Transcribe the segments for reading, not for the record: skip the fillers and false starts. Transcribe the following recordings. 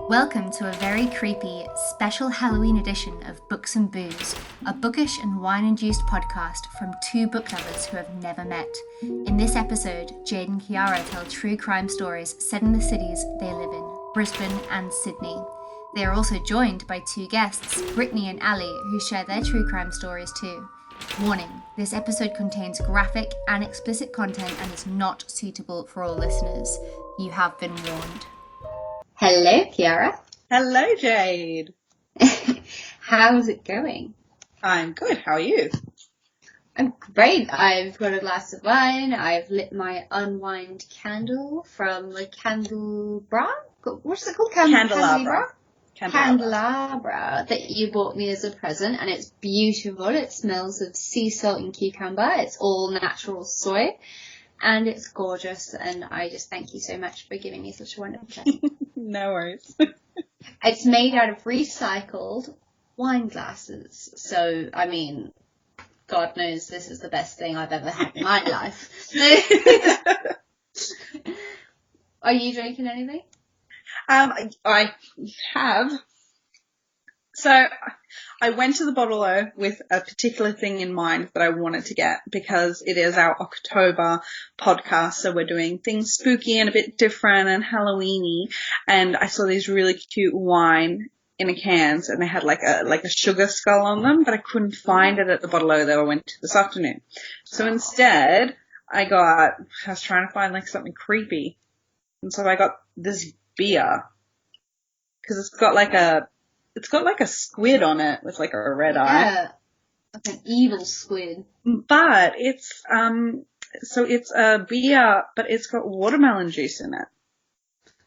Welcome to a very creepy, special Halloween edition of Books and Booze, a bookish and wine-induced podcast from two book lovers who have never met. In this episode, Jade and Kiara tell true crime stories set in the cities they live in, Brisbane and Sydney. They are also joined by two guests, Brittany and Ali, who share their true crime stories too. Warning, this episode contains graphic and explicit content and is not suitable for all listeners. You have been warned. Hello, Kiara. Hello, Jade. How's it going? I'm good. How are you? I'm great. I've got a glass of wine. I've lit my unwind candle from the candelabra. What's it called? Candelabra. Candelabra that you bought me as a present, and it's beautiful. It smells of sea salt and cucumber. It's all natural soy, and it's gorgeous. And I just thank you so much for giving me such a wonderful present. No worries. It's made out of recycled wine glasses. So, I mean, God knows this is the best thing I've ever had in my life. Are you drinking anything? I have. So I went to the bottle-o with a particular thing in mind that I wanted to get because it is our October podcast. So we're doing things spooky and a bit different and Halloween-y. And I saw these really cute wine in a cans and they had like a sugar skull on them, but I couldn't find it at the bottle-o that I went to this afternoon. So instead I was trying to find like something creepy. And so I got this beer because it's got like a squid on it with like a red eye. Yeah, like an evil squid. But it's a beer, but it's got watermelon juice in it.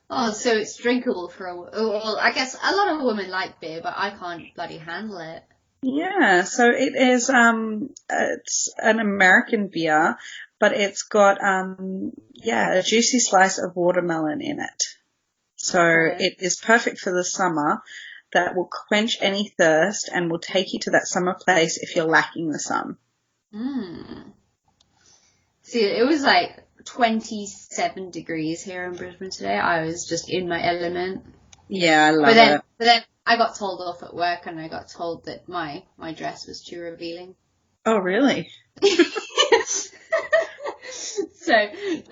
Oh, so it's drinkable well, I guess a lot of women like beer, but I can't bloody handle it. Yeah, so it is, it's an American beer, but it's got, a juicy slice of watermelon in it. So It is perfect for the summer. That will quench any thirst and will take you to that summer place if you're lacking the sun. See, it was like 27 degrees here in Brisbane today. I was just in my element. Yeah, I love it. But then I got told off at work and I got told that my dress was too revealing. Oh, really? So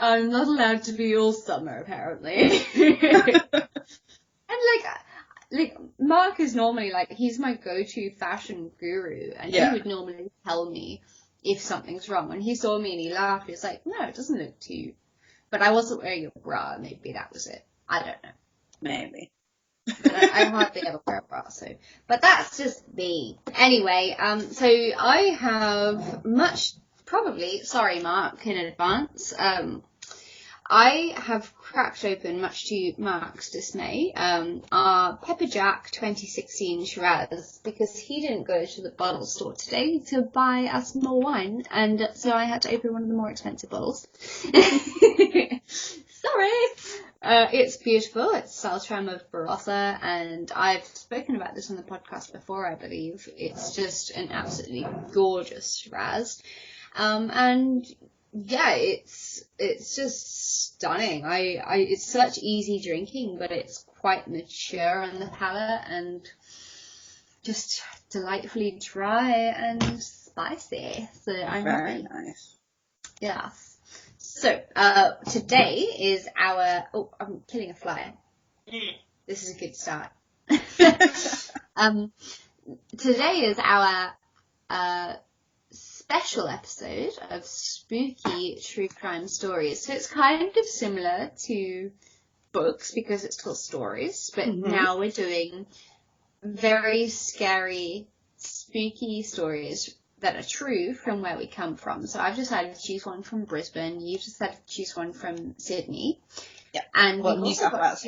I'm not allowed to be all summer, apparently. And like Mark is normally he's my go-to fashion guru, and he would normally tell me if something's wrong. When he saw me and he laughed, he was like, no, it doesn't look too, but I wasn't wearing a bra, maybe that was it. I don't know. Maybe. But I hardly ever wear a bra, but that's just me. Anyway, so I have sorry Mark in advance, I have cracked open, much to Mark's dismay, our Pepper Jack 2016 Shiraz, because he didn't go to the bottle store today to buy us more wine, and so I had to open one of the more expensive bottles. Sorry! It's beautiful. It's Saltram of Barossa, and I've spoken about this on the podcast before, I believe. It's just an absolutely gorgeous Shiraz. And yeah, it's just stunning. It's such easy drinking, but it's quite mature on the palate and just delightfully dry and spicy. So I'm very nice. Yeah. So today is our. Oh, I'm killing a fly. This is a good start. Today is our special episode of spooky true crime stories. So it's kind of similar to books because it's called stories, but now we're doing very scary, spooky stories that are true from where we come from. So I've decided to choose one from Brisbane. You've decided to choose one from Sydney. Yeah. And well, we've also got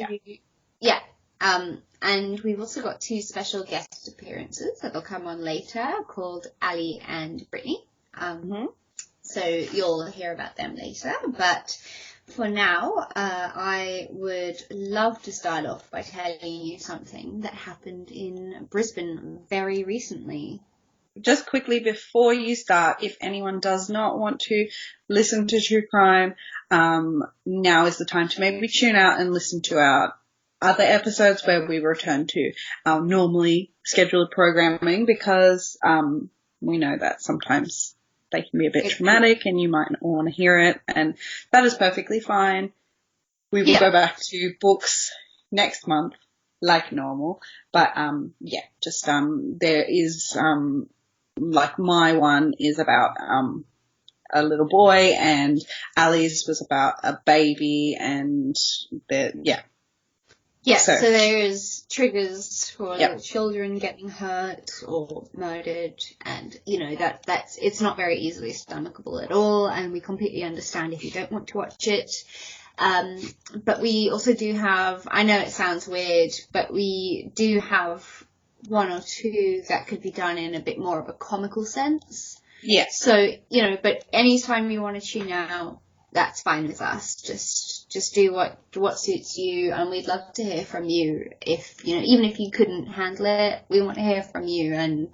and we've also got two special guest appearances that'll come on later called Ali and Brittany. So you'll hear about them later. But for now, I would love to start off by telling you something that happened in Brisbane very recently. Just quickly before you start, if anyone does not want to listen to true crime, now is the time to maybe tune out and listen to our other episodes where we return to our normally scheduled programming because we know that sometimes they can be a bit traumatic and you might not want to hear it, and that is perfectly fine. We will go back to books next month like normal, but there is like my one is about a little boy, and Ali's was about a baby, and so there's triggers for children getting hurt or murdered, and that's it's not very easily stomachable at all, and we completely understand if you don't want to watch it. But we also do have, I know it sounds weird, but we do have one or two that could be done in a bit more of a comical sense. Yeah. So, but anytime you want to tune out, that's fine with us. Just do what suits you, and we'd love to hear from you. If, even if you couldn't handle it, we want to hear from you, and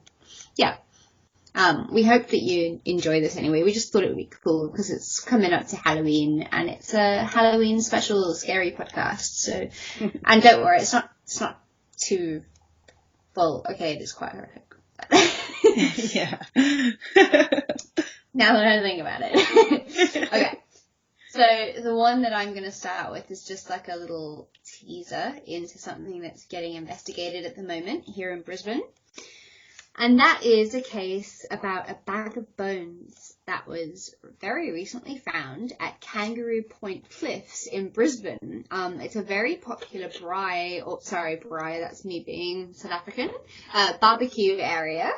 we hope that you enjoy this anyway. We just thought it would be cool because it's coming up to Halloween, and it's a Halloween special scary podcast. So, and don't worry, it's not too, well, okay, it is quite horrific. Yeah. Now that I think about it. Okay. So the one that I'm going to start with is just like a little teaser into something that's getting investigated at the moment here in Brisbane. And that is a case about a bag of bones that was very recently found at Kangaroo Point Cliffs in Brisbane. It's a very popular braai, that's me being South African, barbecue area.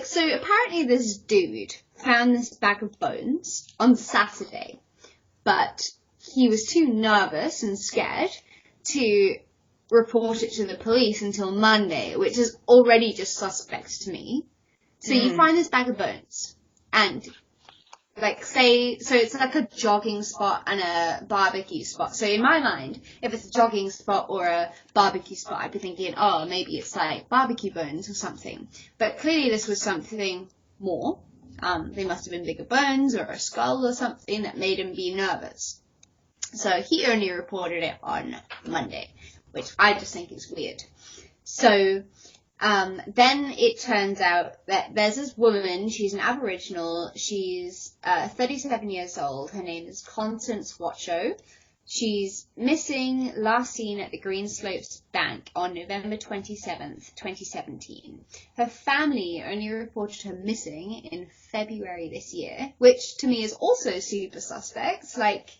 So apparently this dude found this bag of bones on Saturday, but he was too nervous and scared to report it to the police until Monday, which is already just suspect to me. So you find this bag of bones, and it's like a jogging spot and a barbecue spot. So in my mind, if it's a jogging spot or a barbecue spot, I'd be thinking, oh, maybe it's like barbecue bones or something. But clearly this was something more. They must have been bigger bones or a skull or something that made him be nervous. So he only reported it on Monday, which I just think is weird. So then it turns out that there's this woman, she's an Aboriginal, she's 37 years old, her name is Constance Watcho. She's missing, last seen at the Green Slopes Bank on November 27th, 2017. Her family only reported her missing in February this year, which to me is also super suspect. Like,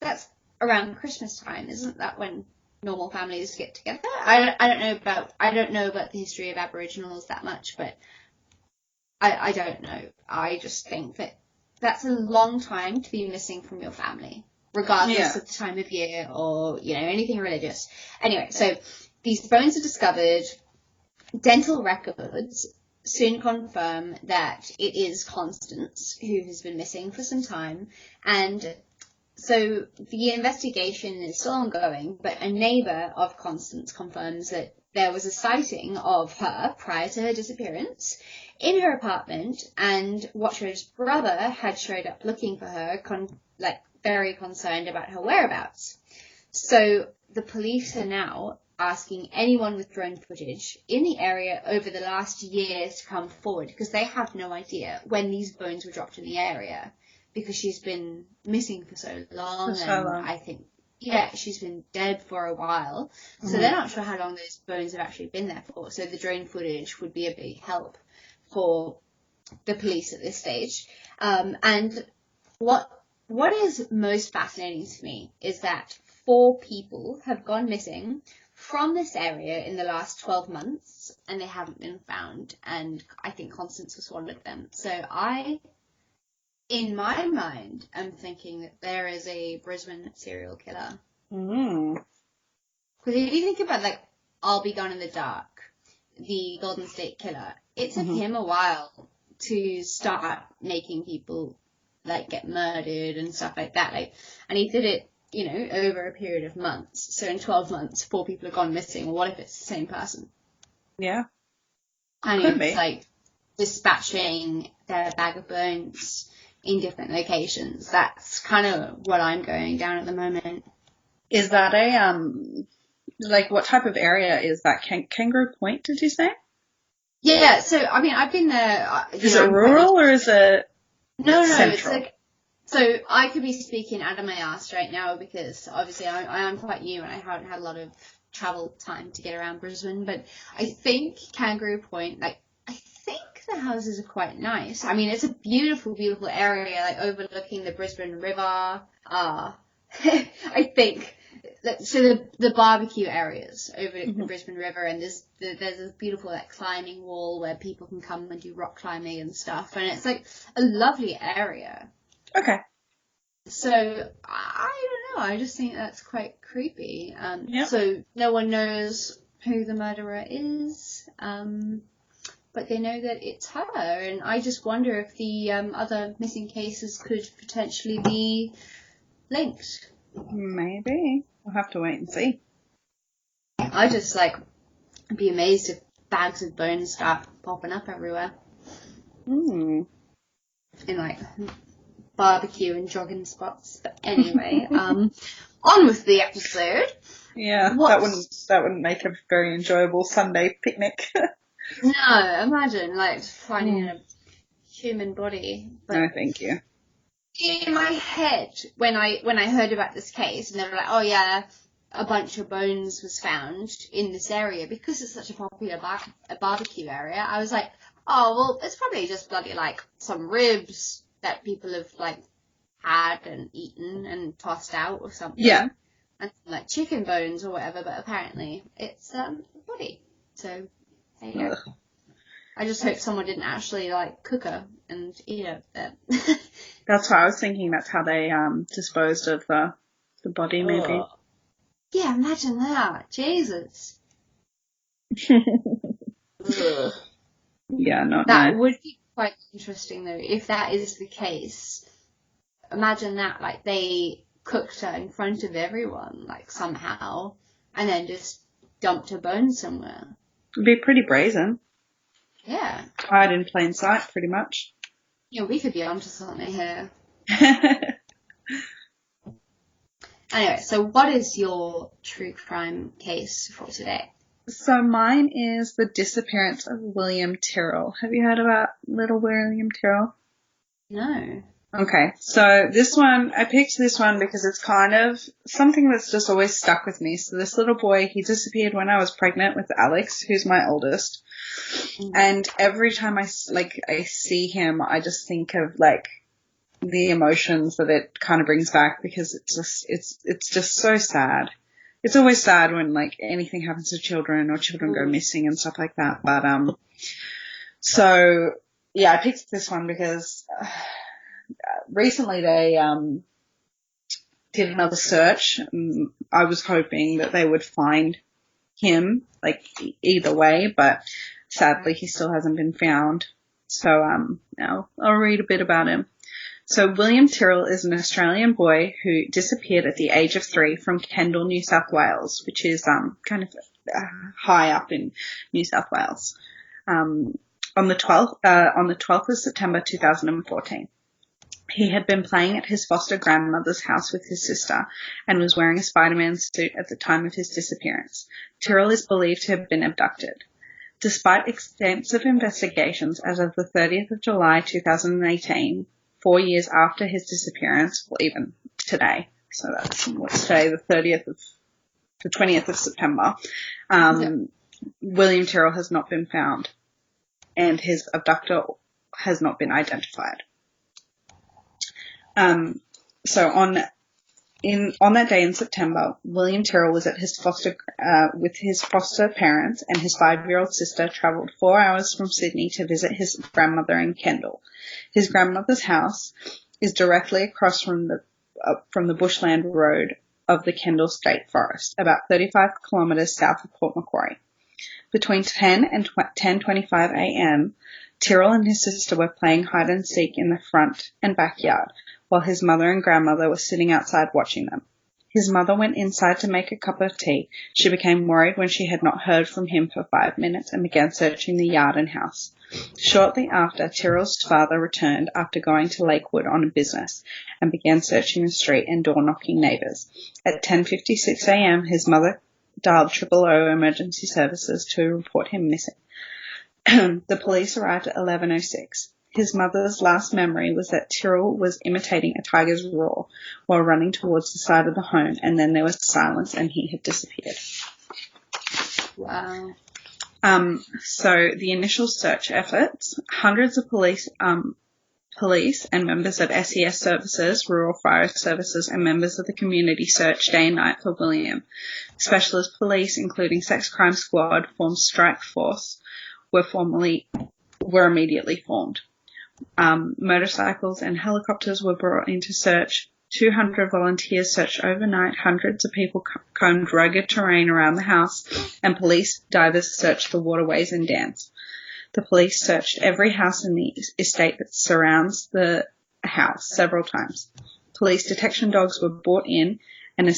that's around Christmas time, isn't that when normal families get together? I don't know about the history of Aboriginals that much, but I don't know. I just think that that's a long time to be missing from your family, regardless of the time of year or, anything religious. Anyway, so these bones are discovered. Dental records soon confirm that it is Constance who has been missing for some time, and so the investigation is still ongoing, but a neighbour of Constance confirms that there was a sighting of her prior to her disappearance in her apartment, and Watcho's brother had showed up looking for her, very concerned about her whereabouts. So the police are now asking anyone with drone footage in the area over the last year to come forward, because they have no idea when these bones were dropped in the area, because she's been missing for so long. I think, she's been dead for a while. Mm-hmm. So they're not sure how long those bones have actually been there for. So the drone footage would be a big help for the police at this stage. And what is most fascinating to me is that 4 people have gone missing from this area in the last 12 months, and they haven't been found. And I think Constance was one of them. So in my mind, I'm thinking that there is a Brisbane serial killer. Because if you think about, I'll Be Gone in the Dark, the Golden State Killer, it took him a while to start making people, get murdered and stuff like that. And he did it, over a period of months. So in 12 months, 4 people have gone missing. What if it's the same person? Yeah. And it's, dispatching their bag of bones in different locations. That's kind of what I'm going down at the moment. Is that a, like, what type of area is that? Kangaroo Point, did you say? Yeah, so, I mean, I've been there. Is it rural or is it No, central? it's like, so I could be speaking out of my ass right now because obviously I am quite new and I haven't had a lot of travel time to get around Brisbane, but I think Kangaroo Point, like, I think the houses are quite nice. I mean, it's a beautiful, beautiful area, like, overlooking the Brisbane River. I think. So the barbecue areas over the Brisbane River, and there's a beautiful, like, climbing wall where people can come and do rock climbing and stuff, and it's, like, a lovely area. Okay. So, I don't know, I just think that's quite creepy. Yep. So, no one knows who the murderer is, but they know that it's her, and I just wonder if the other missing cases could potentially be linked. Maybe. We'll have to wait and see. I just, like, be amazed if bags of bones start popping up everywhere. In, like, barbecue and jogging spots. But anyway, on with the episode. Yeah, that wouldn't make a very enjoyable Sunday picnic. No, imagine, like, finding a human body. But no, thank you. in my head, when I heard about this case, and they were like, oh yeah, a bunch of bones was found in this area, because it's such a popular barbecue area, I was like, oh, well, it's probably just bloody, like, some ribs that people have, like, had and eaten and tossed out or something. Yeah. And, like, chicken bones or whatever, but apparently it's a body. So, there you go. I just hope someone didn't actually, like, cook her and eat her. That's what I was thinking. That's how they disposed of the body, maybe. Oh. Yeah, imagine that. Jesus. Yeah, not That nice. would be quite interesting, though, if that is the case. Imagine that, like, they cooked her in front of everyone, like, somehow, and then just dumped her bones somewhere. It'd be pretty brazen. Yeah. Hide in plain sight, pretty much. Yeah, we could be onto something here. Anyway, so what is your true crime case for today? So mine is the disappearance of William Terrell. Have you heard about little William Terrell? No. Okay, so this one, I picked this one because it's kind of something that's just always stuck with me. So this little boy, he disappeared when I was pregnant with Alex, who's my oldest. And every time I see him, I just think of, like, the emotions that it kind of brings back, because it's just so sad. It's always sad when, like, anything happens to children or children go missing and stuff like that. But, so, yeah, I picked this one because recently they did another search, and I was hoping that they would find him, like, either way, but sadly he still hasn't been found. So now I'll read a bit about him. So William Terrell is an Australian boy who disappeared at the age of 3 from Kendal, New South Wales, which is kind of high up in New South Wales, on the 12th of September 2014. He had been playing at his foster grandmother's house with his sister and was wearing a Spider-Man suit at the time of his disappearance. Terrell is believed to have been abducted. Despite extensive investigations, as of the 30th of July 2018, 4 years after his disappearance, well, even today, so that's, what's today, the 20th of September, William Terrell has not been found, and his abductor has not been identified. So on that day in September, William Terrell was at his with his foster parents, and his 5-year-old sister travelled 4 hours from Sydney to visit his grandmother in Kendal. His grandmother's house is directly across from the bushland road of the Kendal State Forest, about 35 kilometres south of Port Macquarie. Between 10 and 10:25 a.m., Terrell and his sister were playing hide and seek in the front and backyard, while his mother and grandmother were sitting outside watching them. His mother went inside to make a cup of tea. She became worried when she had not heard from him for 5 minutes and began searching the yard and house. Shortly after, Terrell's father returned after going to Lakewood on a business and began searching the street and door-knocking neighbours. At 10:56 a.m., his mother dialed 000 emergency services to report him missing. The police arrived at 11:06. His mother's last memory was that Terrell was imitating a tiger's roar while running towards the side of the home, and then there was silence and he had disappeared. Wow. So the initial search efforts, hundreds of police and members of SES services, rural fire services, and members of the community searched day and night for William. Specialist police, including sex crime squad, formed strike force, were immediately formed. Motorcycles and helicopters were brought in to search. 200 volunteers searched overnight. Hundreds of people combed rugged terrain around the house, and police divers searched the waterways and dams. The police searched every house in the estate that surrounds the house several times. Police detection dogs were brought in, and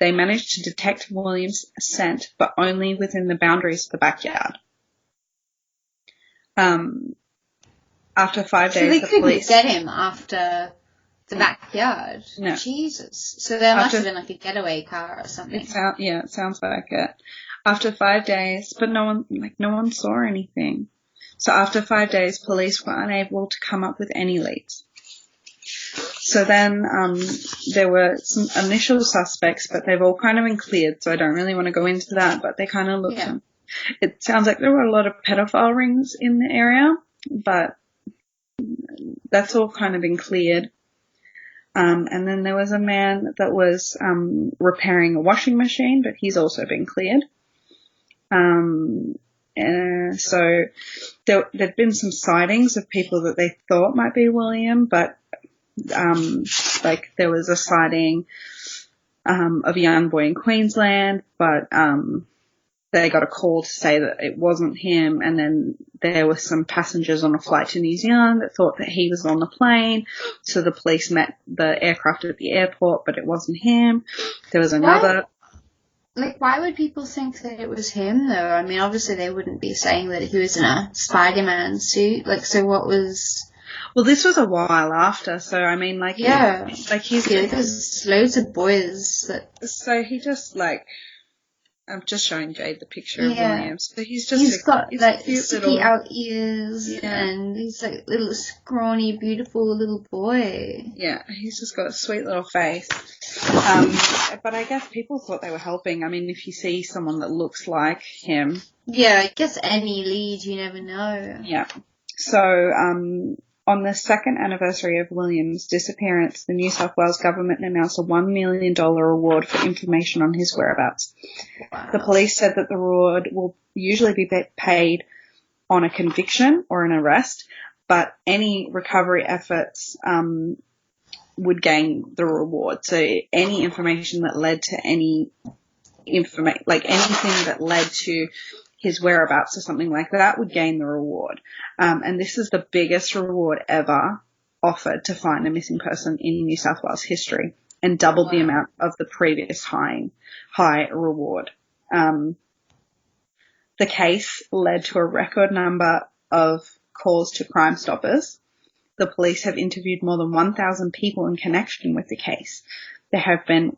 they managed to detect William's scent, but only within the boundaries of the backyard. After 5 days, so they the couldn't police get him after the backyard. No. Jesus. So there must have been like a getaway car or something. It sounds like it. After 5 days, but no one saw anything. So after 5 days, police were unable to come up with any leads. So then there were some initial suspects, but they've all kind of been cleared, so I don't really want to go into that, but they kind of looked. Yeah. It sounds like there were a lot of pedophile rings in the area, but that's all kind of been cleared. And then there was a man that was repairing a washing machine, but he's also been cleared. So there'd been some sightings of people that they thought might be William, but there was a sighting of a young boy in Queensland, but they got a call to say that it wasn't him, and then there were some passengers on a flight to New Zealand that thought that he was on the plane, so the police met the aircraft at the airport, but it wasn't him. There was another... Why would people think that it was him, though? I mean, obviously they wouldn't be saying that he was in a Spider-Man suit. So what was... Well, this was a while after, so I mean, Yeah. He's... there's loads of boys that... So he just, I'm just showing Jade the picture of William. So he's got cute sticky out ears, and he's little scrawny, beautiful little boy. Yeah, he's just got a sweet little face. But I guess people thought they were helping. I mean, if you see someone that looks like him. Yeah, I guess any lead, you never know. Yeah. So, on the second anniversary of William's disappearance, the New South Wales government announced a $1 million reward for information on his whereabouts. Wow. The police said that the reward will usually be paid on a conviction or an arrest, but any recovery efforts would gain the reward. So any information that led to anything that led to his whereabouts or something like that would gain the reward. And this is the biggest reward ever offered to find a missing person in New South Wales history, and doubled the amount of the previous high reward. The case led to a record number of calls to Crime Stoppers. The police have interviewed more than 1,000 people in connection with the case. There have been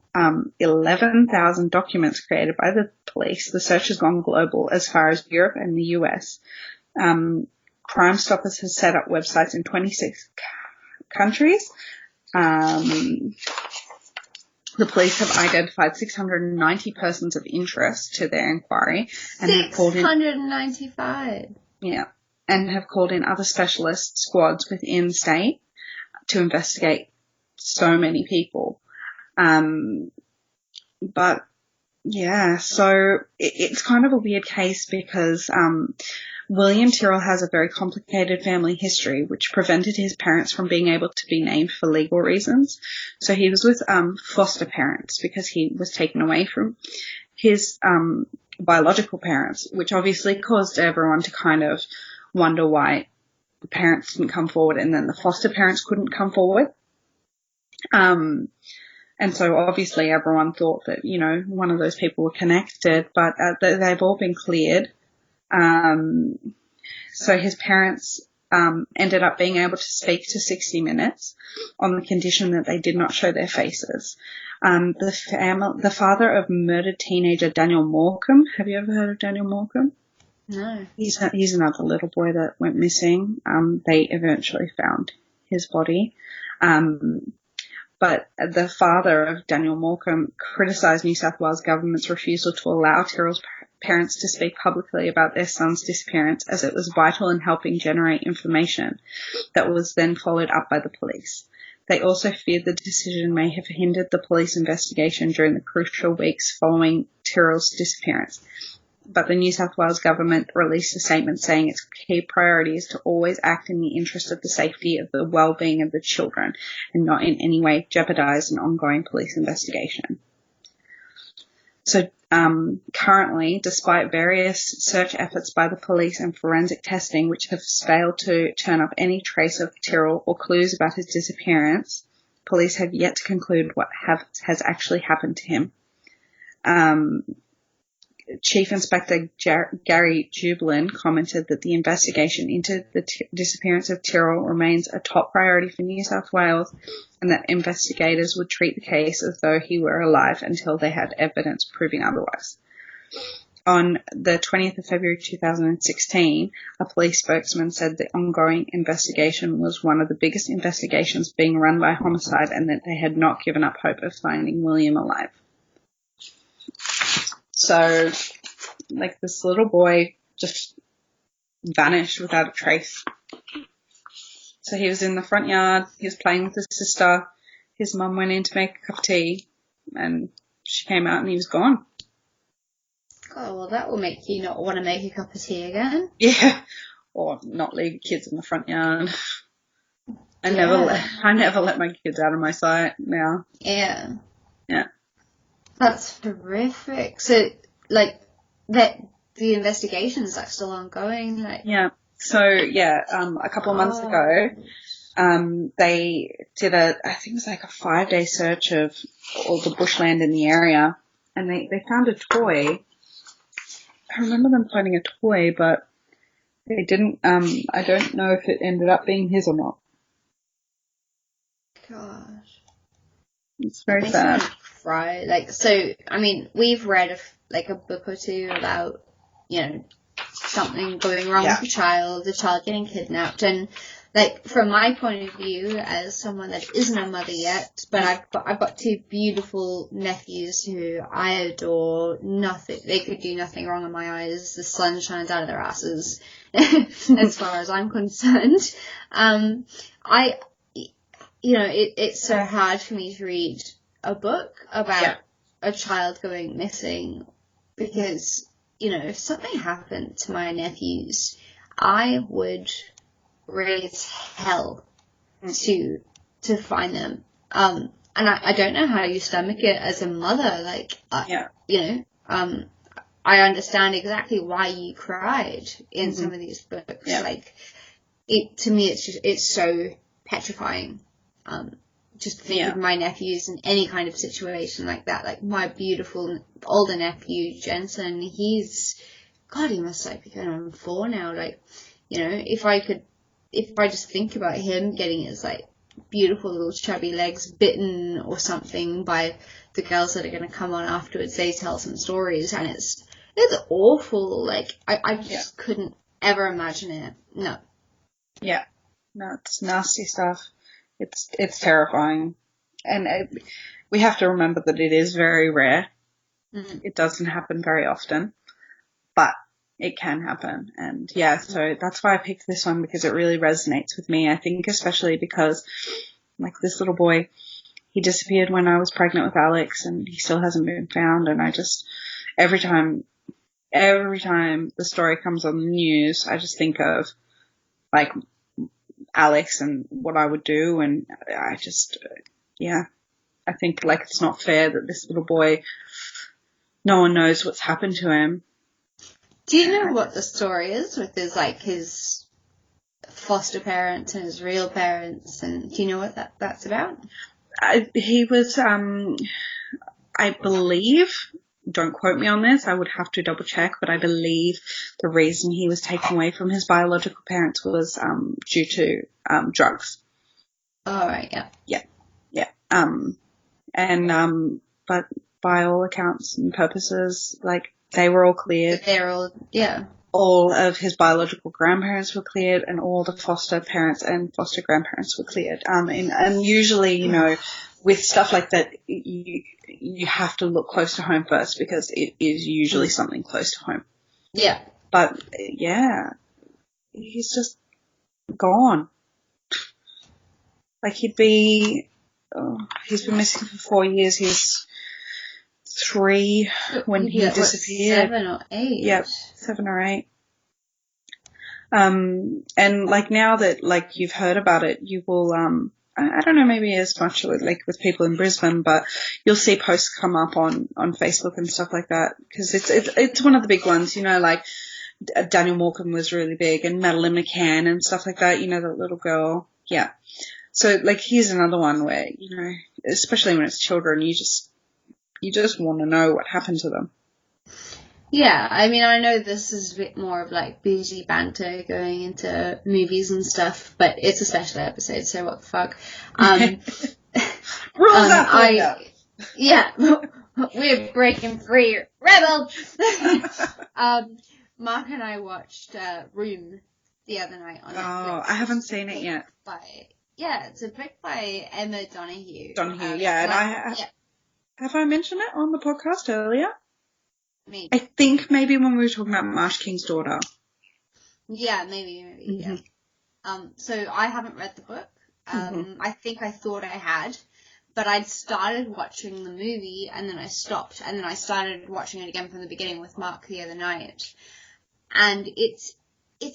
11,000 documents created by the police. The search has gone global as far as Europe and the US. Crime Stoppers has set up websites in 26 countries. The police have identified 690 persons of interest to their inquiry. And 695? Yeah. And have called in other specialist squads within state to investigate so many people. But yeah, so it's kind of a weird case because William Terrell has a very complicated family history, which prevented his parents from being able to be named for legal reasons. So he was with foster parents because he was taken away from his biological parents, which obviously caused everyone to kind of wonder why the parents didn't come forward and then the foster parents couldn't come forward. And so obviously everyone thought that, one of those people were connected, but they've all been cleared. So his parents ended up being able to speak to 60 Minutes on the condition that they did not show their faces. The father of murdered teenager Daniel Morecambe. Have you ever heard of Daniel Morecambe? No. He's another little boy that went missing. They eventually found his body. But the father of Daniel Morecambe criticised New South Wales government's refusal to allow Terrell's parents to speak publicly about their son's disappearance, as it was vital in helping generate information that was then followed up by the police. They also feared the decision may have hindered the police investigation during the crucial weeks following Terrell's disappearance. But the New South Wales government released a statement saying its key priority is to always act in the interest of the safety of the well-being of the children and not in any way jeopardise an ongoing police investigation. So currently, despite various search efforts by the police and forensic testing which have failed to turn up any trace of Terrell or clues about his disappearance, police have yet to conclude what has actually happened to him. Chief Inspector Gary Jublin commented that the investigation into the disappearance of Terrell remains a top priority for New South Wales, and that investigators would treat the case as though he were alive until they had evidence proving otherwise. On the 20th of February 2016, a police spokesman said the ongoing investigation was one of the biggest investigations being run by homicide, and that they had not given up hope of finding William alive. So, like, this little boy just vanished without a trace. So he was in the front yard, he was playing with his sister, his mum went in to make a cup of tea, and she came out and he was gone. Oh, well, that will make you not want to make a cup of tea again. Yeah, or not leave kids in the front yard. I never let my kids out of my sight now. Yeah. Yeah. That's horrific. So, like, the investigation's like still ongoing, like. Yeah. So a couple of months ago, they did I think it was like a 5-day search of all the bushland in the area, and they found a toy. I remember them finding a toy, but they didn't. I don't know if it ended up being his or not. Gosh. It's very sad. Right, like, so, I mean, we've read a book or two about, something going wrong with the child getting kidnapped, and, like, from my point of view, as someone that isn't a mother yet, but I've got two beautiful nephews who I adore. They could do nothing wrong in my eyes. The sun shines out of their asses, as far as I'm concerned. It's so hard for me to read a book about a child going missing, because, if something happened to my nephews, I would raise hell to find them. And I don't know how you stomach it as a mother. Like, I understand exactly why you cried in some of these books. Yeah. Like, to me, it's so petrifying. Just think of my nephews in any kind of situation like that. Like, my beautiful older nephew, Jensen, he must be going on 4 now. Like, if I just think about him getting his, like, beautiful little chubby legs bitten or something by the girls that are going to come on afterwards, they tell some stories, and it's awful. Like, I just couldn't ever imagine it. No. Yeah. No, it's nasty stuff. It's terrifying, and we have to remember that it is very rare. Mm-hmm. It doesn't happen very often, but it can happen. And so that's why I picked this one, because it really resonates with me. I think especially because, like, this little boy, he disappeared when I was pregnant with Alex, and he still hasn't been found. And I just, every time the story comes on the news, I just think of, like, Alex and what I would do, and I just, I think, like, it's not fair that this little boy, no one knows what's happened to him. Do you know what the story is with his foster parents and his real parents, and do you know what that's about? He was, I believe don't quote me on this, I would have to double check, but I believe the reason he was taken away from his biological parents was due to drugs. All right, yeah. Yeah. But by all accounts and purposes, like, they were all cleared. They're all, yeah. All of his biological grandparents were cleared, and all the foster parents and foster grandparents were cleared. And usually, you know, with stuff like that, you have to look close to home first, because it is usually something close to home. Yeah. But yeah, he's just gone. Like, he's been missing for 4 years. He's 3 when he disappeared. 7 or 8. Yep, 7 or 8. And like, now that, like, you've heard about it, you will, I don't know, maybe as much like with people in Brisbane, but you'll see posts come up on Facebook and stuff like that, because it's one of the big ones, you know, like Daniel Morgan was really big, and Madeline McCann and stuff like that, you know, that little girl. Yeah. So, like, here's another one where, you know, especially when it's children, you just want to know what happened to them. Yeah, I mean, I know this is a bit more of, like, boozy banter going into movies and stuff, but it's a special episode, so what the fuck. Rules out. Yeah, we're breaking free. Rebel! Mark and I watched Room the other night on Netflix. Oh, I haven't seen it yet. It's a book by Emma Donoghue. Have I mentioned it on the podcast earlier? Maybe. I think maybe when we were talking about Marsh King's daughter. Yeah, maybe, yeah. So I haven't read the book. I think I thought I had, but I'd started watching the movie and then I stopped, and then I started watching it again from the beginning with Mark the other night. And it's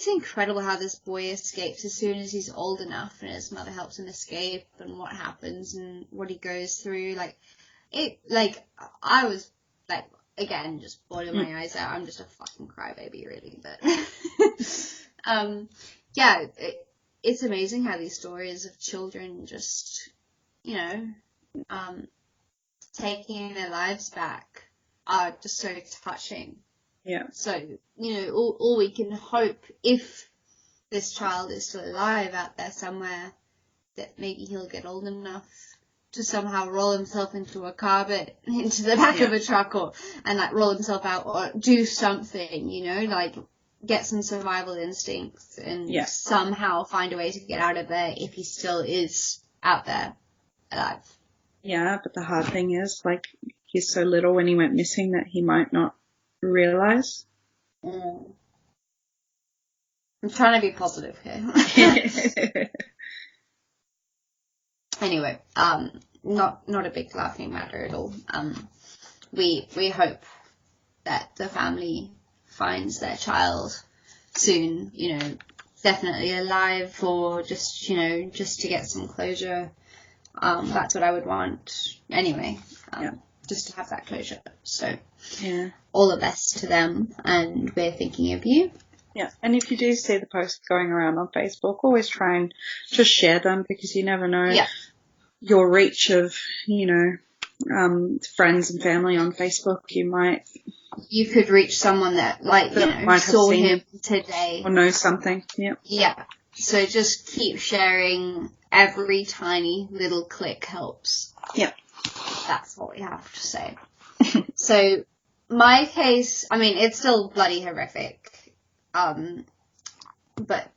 incredible how this boy escapes as soon as he's old enough, and his mother helps him escape, and what happens and what he goes through. I was, like, again, just boiling my eyes out. I'm just a fucking crybaby, really. But, it's amazing how these stories of children just, you know, taking their lives back are just so touching. Yeah. So, you know, all we can hope, if this child is still alive out there somewhere, that maybe he'll get old enough to somehow roll himself into a car, but into the back of a truck, and like roll himself out, or do something, you know, like get some survival instincts and somehow find a way to get out of there if he still is out there alive. Yeah, but the hard thing is, like, he's so little when he went missing that he might not realise. I'm trying to be positive here. Anyway, not a big laughing matter at all. We hope that the family finds their child soon, you know, definitely alive, or just, you know, just to get some closure. That's what I would want anyway. Just to have that closure. So, all the best to them, and we're thinking of you. Yeah, and if you do see the posts going around on Facebook, always try and just share them, because you never know your reach of, you know, friends and family on Facebook. You could reach someone that, like, you know, saw him today. Or know something, Yeah. So just keep sharing. Every tiny little click helps. Yeah. That's what we have to say. So, my case, I mean, it's still bloody horrific. But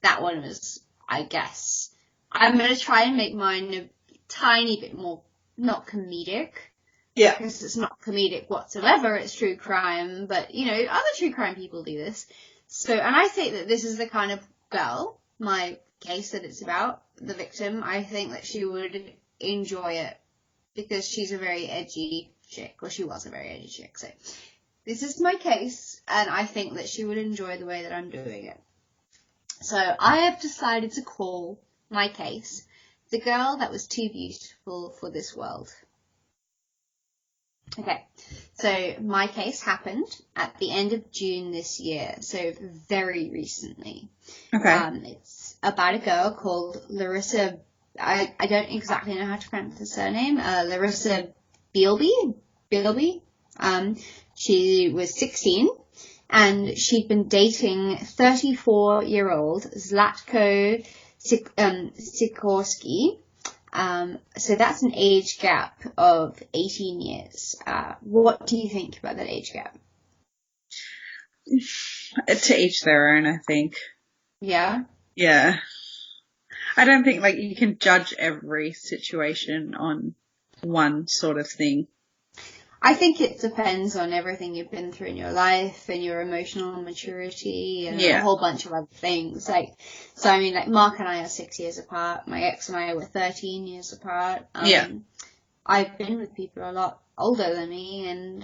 that one was, I guess, I'm going to try and make mine a tiny bit more, not comedic. Yeah. Because it's not comedic whatsoever, it's true crime, but, you know, other true crime people do this. So, and I think that this is the kind of girl, my case that it's about, the victim, I think that she would enjoy it, because she's a very edgy chick, or she was a very edgy chick, so this is my case, and I think that she would enjoy the way that I'm doing it. So I have decided to call my case The Girl That Was Too Beautiful for This World. Okay, so my case happened at the end of June this year, so very recently. Okay. It's about a girl called Larissa, I don't exactly know how to pronounce the surname, Larissa Beilby, She was 16, and she'd been dating 34-year-old Zlatko Sikorsky. So that's an age gap of 18 years. What do you think about that age gap? To each their own, I think. Yeah? Yeah. I don't think, like, you can judge every situation on one sort of thing. I think it depends on everything you've been through in your life and your emotional maturity and a whole bunch of other things. Like, so I mean, like, Mark and I are 6 years apart. My ex and I were 13 years apart. I've been with people a lot older than me, and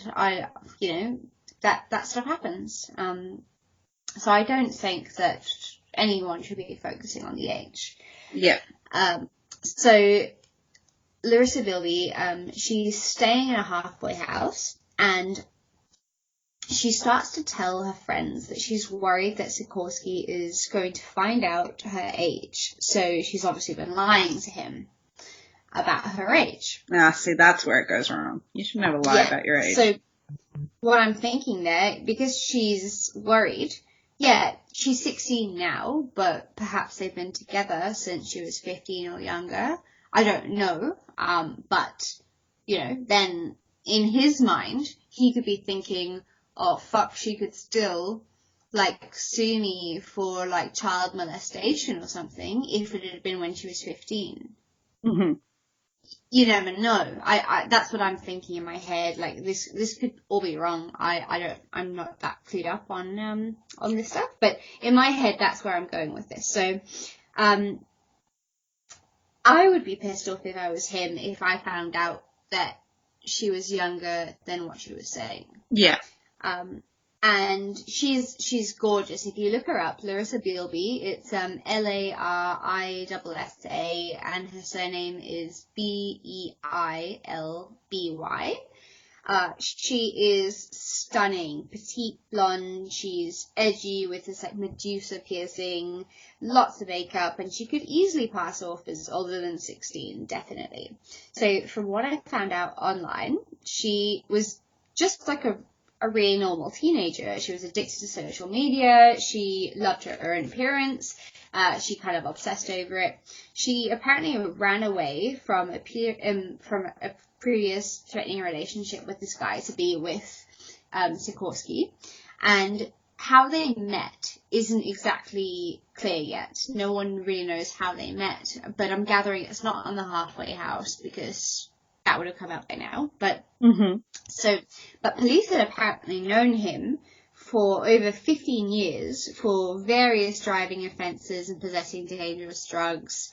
that stuff happens. So I don't think that anyone should be focusing on the age. Yeah. So Larissa Beilby, she's staying in a halfway house, and she starts to tell her friends that she's worried that Sikorsky is going to find out her age. So she's obviously been lying to him about her age. See, that's where it goes wrong. You should never lie about your age. So what I'm thinking there, because she's worried, she's 16 now, but perhaps they've been together since she was 15 or younger. I don't know. But, then in his mind, he could be thinking, oh, fuck, she could still, like, sue me for, like, child molestation or something if it had been when she was 15. Mm-hmm. You never know. That's what I'm thinking in my head. Like, this could all be wrong. I'm not that clued up on this stuff. But in my head, that's where I'm going with this. So, I would be pissed off if I was him if I found out that she was younger than what she was saying. Yeah. And she's gorgeous. If you look her up, Larissa Beilby, it's Larissa, and her surname is Beilby. She is stunning, petite blonde. She's edgy with this like Medusa piercing, lots of makeup, and she could easily pass off as older than 16, definitely. So from what I found out online, she was just like a really normal teenager. She was addicted to social media. She loved her own appearance. She kind of obsessed over it. She apparently ran away from a previous threatening relationship with this guy to be with Sikorsky, and how they met isn't exactly clear yet. No one really knows how they met, but I'm gathering it's not on the halfway house because that would have come out by now. But but police had apparently known him for over 15 years for various driving offences and possessing dangerous drugs.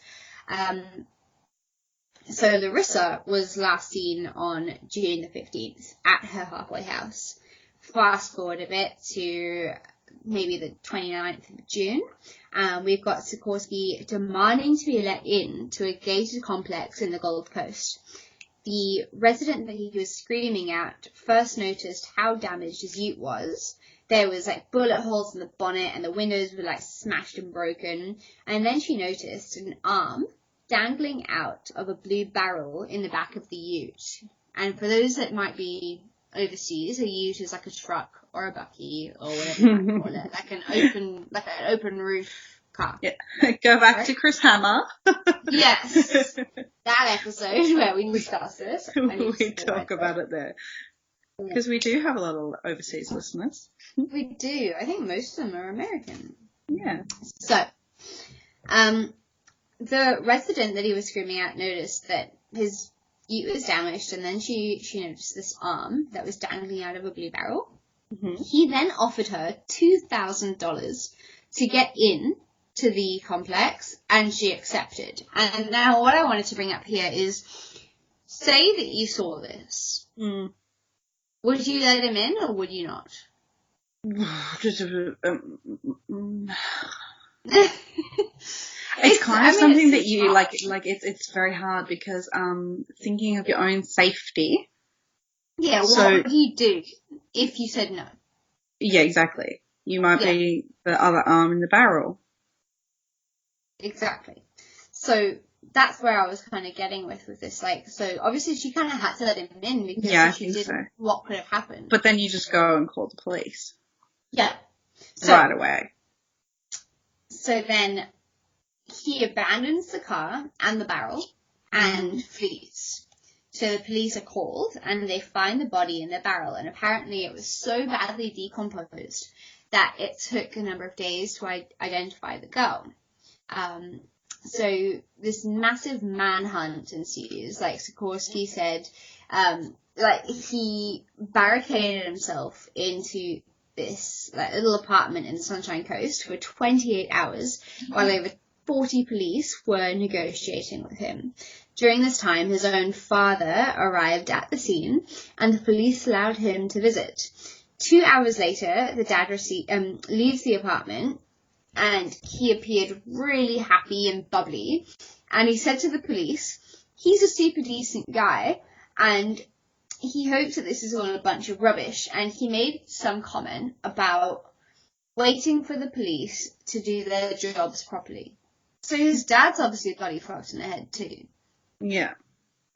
So Larissa was last seen on June the 15th at her halfway house. Fast forward a bit to maybe the 29th of June. We've got Sikorsky demanding to be let in to a gated complex in the Gold Coast. The resident that he was screaming at first noticed how damaged his ute was. There was like bullet holes in the bonnet and the windows were like smashed and broken. And then she noticed an arm dangling out of a blue barrel in the back of the ute. And for those that might be overseas, a ute is like a truck or a bucky or whatever you might call it, like an open roof car. Yeah. Go back to Chris Hammer. Yes, that episode where we discuss this. We talk about it there because we do have a lot of overseas listeners. We do. I think most of them are American. Yeah. So, the resident that he was screaming at noticed that his ute was damaged, and then she noticed this arm that was dangling out of a blue barrel. Mm-hmm. He then offered her $2,000 to get in to the complex, and she accepted. And now what I wanted to bring up here is, say that you saw this. Mm. Would you let him in, or would you not? It's kind of something that you like it's very hard because thinking of your own safety. Yeah, what would you do if you said no? Yeah, exactly. You might be the other arm in the barrel. Exactly. So that's where I was kind of getting with this. Like, so obviously she kind of had to let him in because if she didn't, what could have happened? But then you just go and call the police. Yeah. So, right away. So then he abandons the car and the barrel and flees. So the police are called and they find the body in the barrel, and apparently it was so badly decomposed that it took a number of days to identify the girl. So this massive manhunt ensues. Like Sikorsky said, like he barricaded himself into this like little apartment in the Sunshine Coast for 28 hours while over 40 police were negotiating with him. During this time, his own father arrived at the scene and the police allowed him to visit. 2 hours later, the dad leaves the apartment and he appeared really happy and bubbly. And he said to the police, he's a super decent guy and he hopes that this is all a bunch of rubbish. And he made some comment about waiting for the police to do their jobs properly. So his dad's obviously bloody fucked in the head too. Yeah.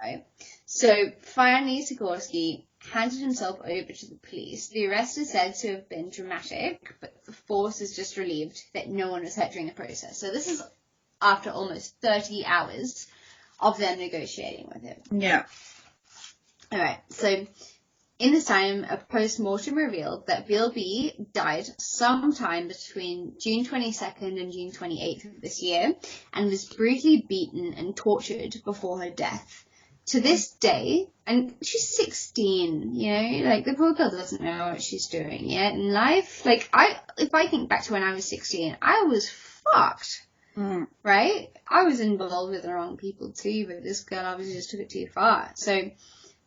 Right. So finally Sikorsky handed himself over to the police. The arrest is said to have been dramatic, but the force is just relieved that no one was hurt during the process. So this is after almost 30 hours of them negotiating with him. Yeah. All right. So in this time, a post-mortem revealed that Beilby died sometime between June 22nd and June 28th of this year and was brutally beaten and tortured before her death. To this day, and she's 16, you know, like the poor girl doesn't know what she's doing yet in life. Like if I think back to when I was 16, I was fucked, right? I was involved with the wrong people too, but this girl obviously just took it too far. So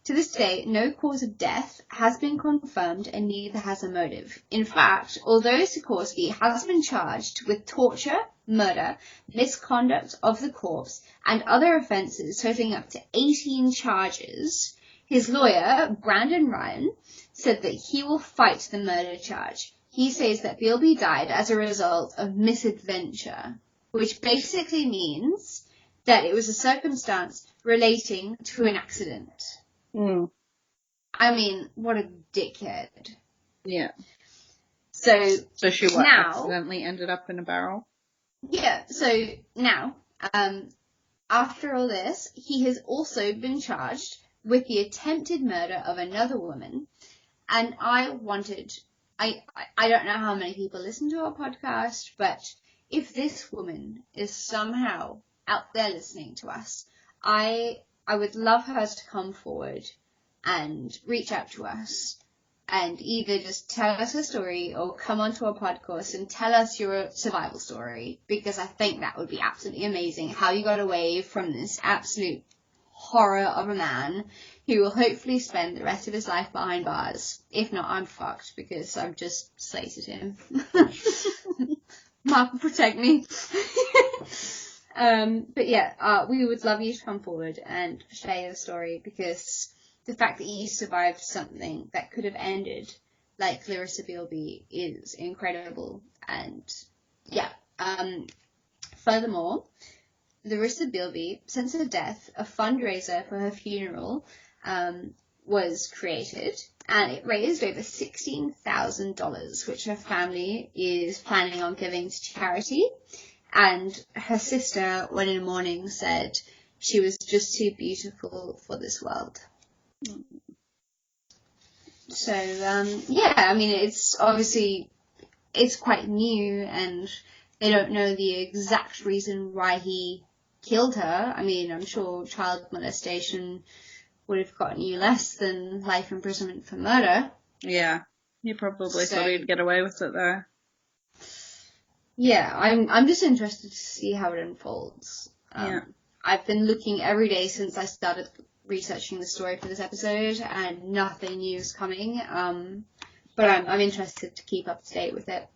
to this day, no cause of death has been confirmed and neither has a motive. In fact, although Sikorsky has been charged with torture, murder, misconduct of the corpse, and other offences totaling up to 18 charges, his lawyer, Brandon Ryan, said that he will fight the murder charge. He says that Beilby died as a result of misadventure, which basically means that it was a circumstance relating to an accident. I mean, what a dickhead. Yeah. So she accidentally ended up in a barrel? Yeah, so now, after all this, he has also been charged with the attempted murder of another woman. And I don't know how many people listen to our podcast, but if this woman is somehow out there listening to us, I would love her to come forward and reach out to us and either just tell us her story or come onto our podcast and tell us your survival story, because I think that would be absolutely amazing, how you got away from this absolute horror of a man who will hopefully spend the rest of his life behind bars. If not, I'm fucked because I've just slated him. Mark will protect me. But yeah, we would love you to come forward and share your story, because the fact that you survived something that could have ended like Larissa Beilby is incredible. And yeah, furthermore, Larissa Beilby, since her death, a fundraiser for her funeral was created, and it raised over $16,000, which her family is planning on giving to charity. And her sister, when in the morning, said she was just too beautiful for this world. So, yeah, I mean, it's obviously, it's quite new, and they don't know the exact reason why he killed her. I mean, I'm sure child molestation would have gotten you less than life imprisonment for murder. Yeah, you probably thought he'd get away with it, though. Yeah, I'm just interested to see how it unfolds. Yeah. I've been looking every day since I started researching the story for this episode, and nothing new is coming. But I'm interested to keep up to date with it.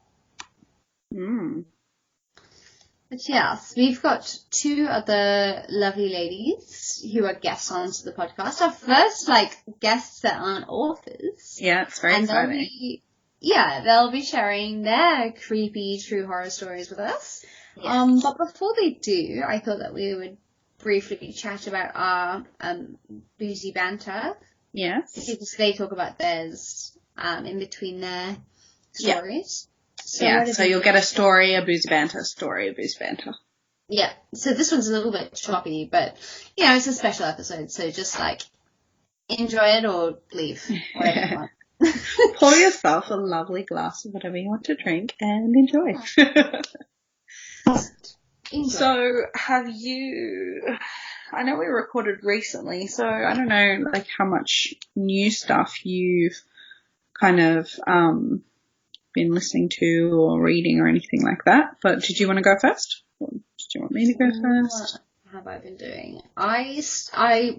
But yes, we've got two other lovely ladies who are guests onto the podcast. Our first, guests that aren't authors. Yeah, it's very exciting. They'll be sharing their creepy true horror stories with us. Yes. But before they do, I thought that we would briefly chat about our boozy banter. Yes. Because they talk about theirs in between their stories. So you'll get a story, a boozy banter, story, a boozy banter. Yeah. So this one's a little bit choppy, but, it's a special episode, so just, enjoy it or leave. Whatever you want. Pour yourself a lovely glass of whatever you want to drink and enjoy. So, have you... I know we recorded recently, so I don't know, how much new stuff you've kind of been listening to or reading or anything like that. But did you want to go first? Or did you want me to go first? What have I been doing? I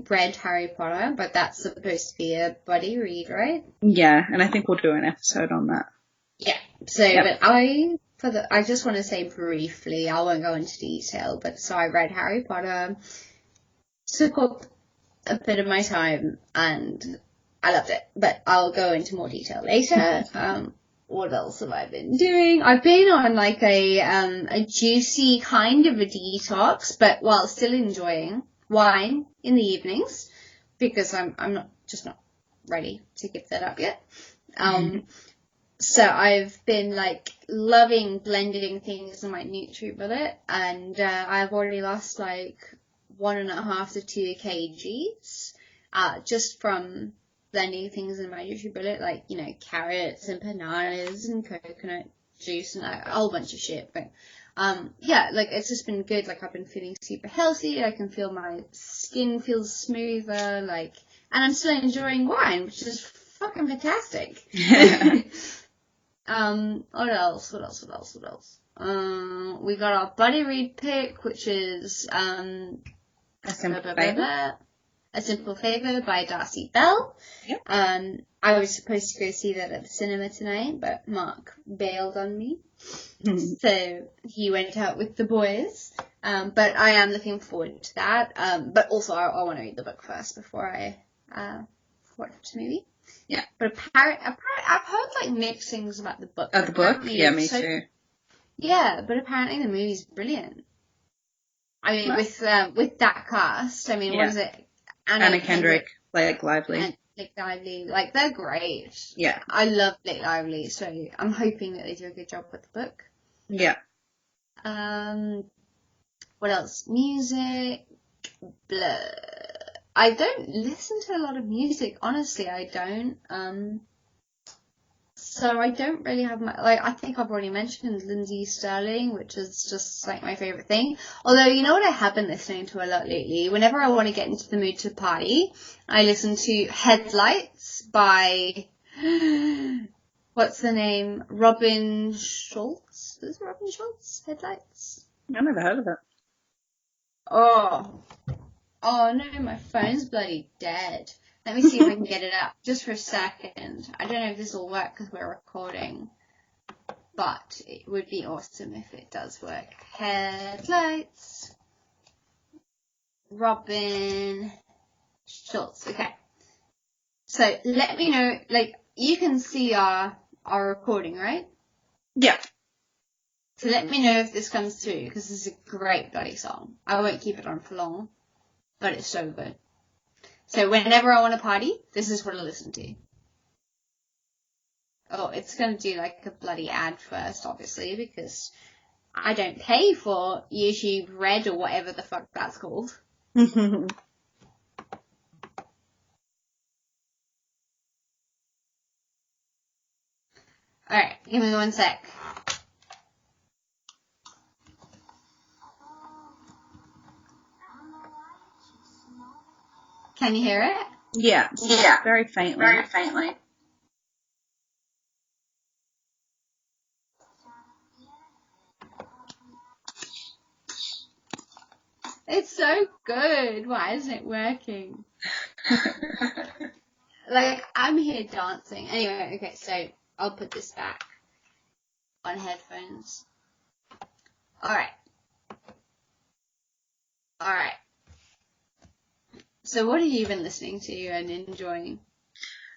read Harry Potter, but that's supposed to be a buddy read, right? Yeah, and I think we'll do an episode on that. Yeah. So, but I just want to say briefly, I won't go into detail, but so I read Harry Potter, took up a bit of my time, and I loved it. But I'll go into more detail later. What else have I been doing? I've been on a juicy kind of a detox, but while still enjoying wine in the evenings, because I'm not ready to give that up yet. So I've been loving blending things in my NutriBullet, and I've already lost 1.5 to 2 kgs just from blending things in my NutriBullet, carrots and bananas and coconut juice and a whole bunch of shit. But it's just been good. I've been feeling super healthy. I can feel my skin feels smoother. And I'm still enjoying wine, which is fucking fantastic. What else? We got our buddy read pick, which is A Simple Favor. A Simple Favor by Darcy Bell. Yep. I was supposed to go see that at the cinema tonight, but Mark bailed on me. So he went out with the boys. But I am looking forward to that. But also I want to read the book first before I watch the movie. Yeah. But apparently I've heard mixed things about the book. Oh, the book? Yeah, me too. Yeah, but apparently the movie's brilliant. I mean, with that cast, I mean, what is it? Anna Kendrick, Blake Lively. And Blake Lively, they're great. Yeah. I love Blake Lively, so I'm hoping that they do a good job with the book. Yeah. What else? Music, blah. I don't listen to a lot of music, honestly, I don't. So I don't really have I think I've already mentioned Lindsay Sterling, which is just my favourite thing. Although, you know what I have been listening to a lot lately? Whenever I want to get into the mood to party, I listen to Headlights by, what's the name? Robin Schultz? Is it Robin Schultz? Headlights? I've never heard of it. Oh no, my phone's bloody dead. Let me see if I can get it up just for a second. I don't know if this will work because we're recording, but it would be awesome if it does work. Headlights. Robin Schultz. Okay. So let me know, you can see our recording, right? Yeah. So let me know if this comes through, because this is a great bloody song. I won't keep it on for long, but it's so good. So whenever I want to party, this is what I listen to. Oh, it's going to do a bloody ad first, obviously, because I don't pay for YouTube Red or whatever the fuck that's called. Alright, give me 1 sec. Can you hear it? Yeah. Yeah. Very faintly. It's so good. Why isn't it working? I'm here dancing. Anyway, okay, so I'll put this back on headphones. Alright. So what have you been listening to and enjoying?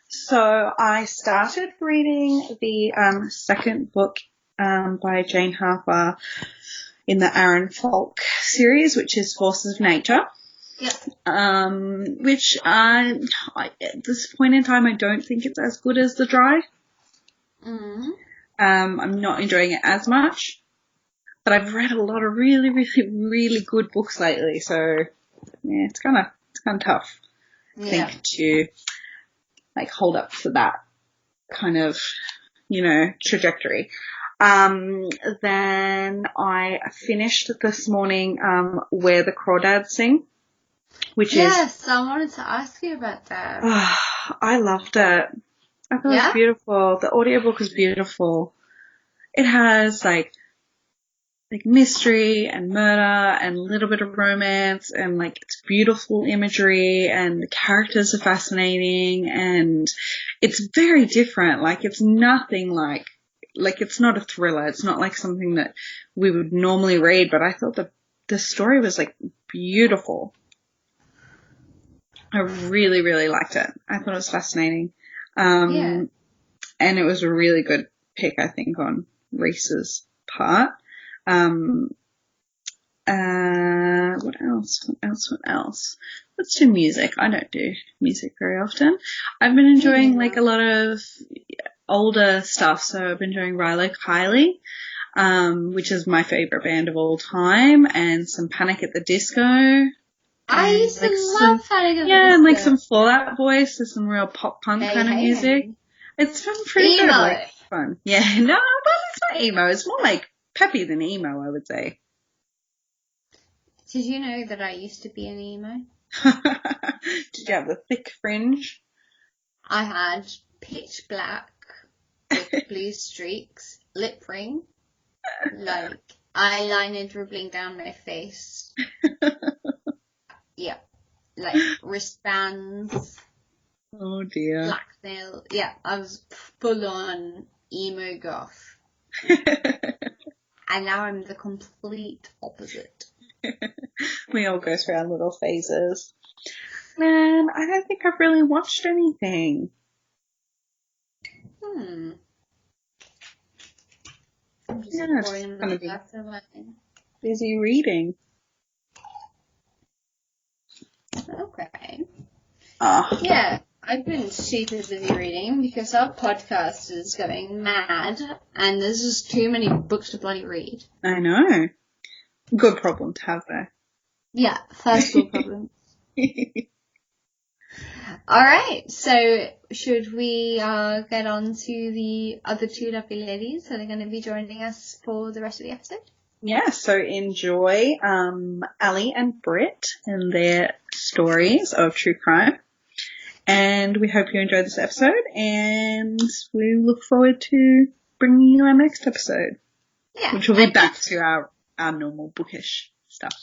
So I started reading the second book by Jane Harper in the Aaron Falk series, which is Forces of Nature. Yep. Which I at this point in time, I don't think it's as good as The Dry. Mm-hmm. I'm not enjoying it as much, but I've read a lot of really, really, really good books lately, so yeah, it's kind of tough, I think, to like hold up to that kind of, trajectory. Then I finished this morning Where the Crawdads Sing, which Yes, I wanted to ask you about that. I loved it. I thought it was beautiful. The audiobook is beautiful. It has like mystery and murder and a little bit of romance and like it's beautiful imagery and the characters are fascinating and it's very different. Like it's nothing like it's not a thriller. It's not like something that we would normally read, but I thought the story was like beautiful. I really, really liked it. I thought it was fascinating. And it was a really good pick, I think, on Reese's part. What else? Let's do music. I don't do music very often. I've been enjoying like a lot of older stuff. So I've been enjoying Rilo Kiley, which is my favorite band of all time, and some Panic at the Disco. I used to love Panic at the Disco. Yeah, and like some Fall Out Boy, so some real pop punk kind of music. It's been pretty good. Like, fun. Yeah, no, but it's not emo. It's more like peppy than emo, I would say. Did you know that I used to be an emo? Did you have the thick fringe? I had pitch black with blue streaks, lip ring, like eyeliner dribbling down my face. Yeah, like wristbands. Oh dear. Black nail. Yeah, I was full on emo goth. And now I'm the complete opposite. We all go through our little phases. Man, I don't think I've really watched anything. I'm just it's gonna be busy reading. Okay. Oh. Yeah, I've been super busy reading because our podcast is going mad and there's just too many books to bloody read. I know. Good problem to have there. Yeah, first world problem. Alright, so should we get on to the other two lovely ladies that are going to be joining us for the rest of the episode? Yeah, so enjoy Ali and Britt and their stories of true crime. And we hope you enjoyed this episode, and we look forward to bringing you our next episode. Yeah. Which will be back to our normal bookish stuff.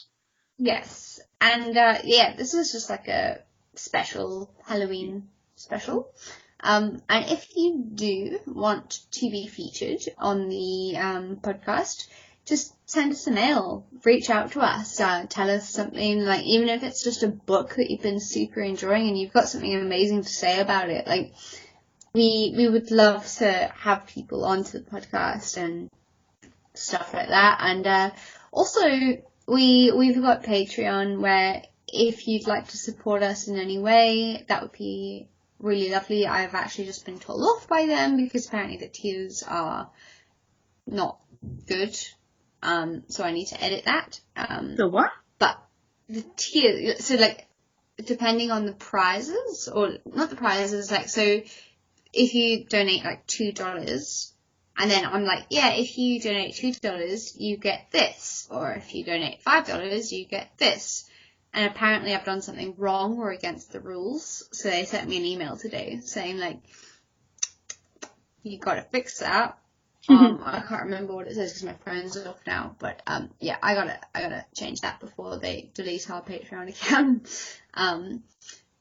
Yes. And, this is just like a special Halloween special. And if you do want to be featured on the podcast, just send us a mail, reach out to us, tell us something, like, even if it's just a book that you've been super enjoying and you've got something amazing to say about it, like, we would love to have people onto the podcast and stuff like that. And also we've got Patreon, where if you'd like to support us in any way, that would be really lovely. I've actually just been told off by them because apparently the tiers are not good. So I need to edit that. The what? But the tier, so like, depending on the prizes, or not the prizes, like, so if you donate like $2, and then I'm like, yeah, if you donate $2, you get this, or if you donate $5, you get this. And apparently I've done something wrong or against the rules, so they sent me an email today saying like, you gotta fix that. I can't remember what it says because my phone's off now, but yeah, I gotta change that before they delete our Patreon account.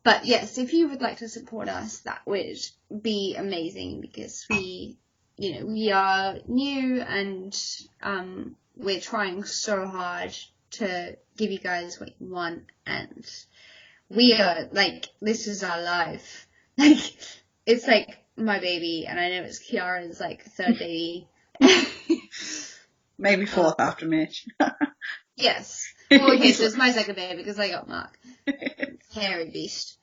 But yes, if you would like to support us, that would be amazing, because we are new and we're trying so hard to give you guys what you want, and we are like, this is our life. Like, it's like my baby, and I know it's Kiara's like third baby. Maybe fourth after Mitch. Yes. Well, okay, so it's my second baby because I got Mark. Hairy beast.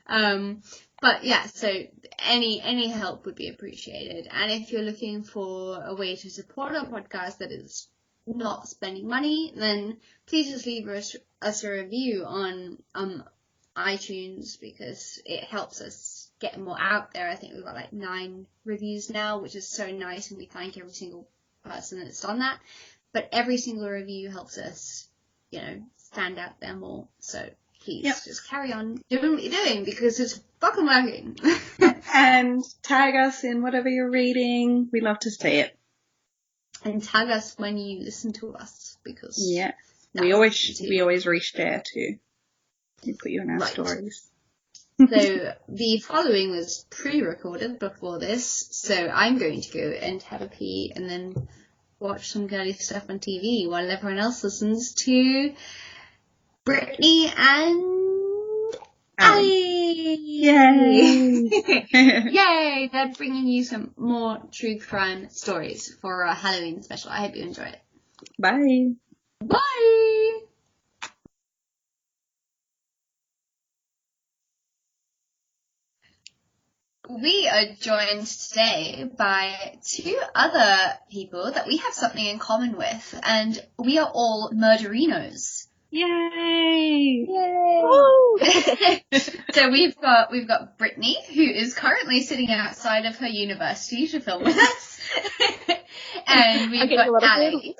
But yeah, so any help would be appreciated. And if you're looking for a way to support our podcast that is not spending money, then please just leave us a review on iTunes, because it helps us get more out there. I think we've got like 9 reviews now, which is so nice, and we thank every single person that's done that. But every single review helps us, stand out there more. So please just carry on doing what you're doing, because it's fucking working. And tag us in whatever you're reading. We love to see it. And tag us when you listen to us, because we always reshare too. We put you in our stories. So the following was pre-recorded before this, so I'm going to go and have a pee and then watch some girly stuff on TV while everyone else listens to Brittany and Ali. Yay! Yay! They're bringing you some more true crime stories for our Halloween special. I hope you enjoy it. Bye. Bye! We are joined today by 2 other people that we have something in common with, and we are all murderinos. Yay! Yay! So we've got Brittany, who is currently sitting outside of her university to film with us, and we've got Ali.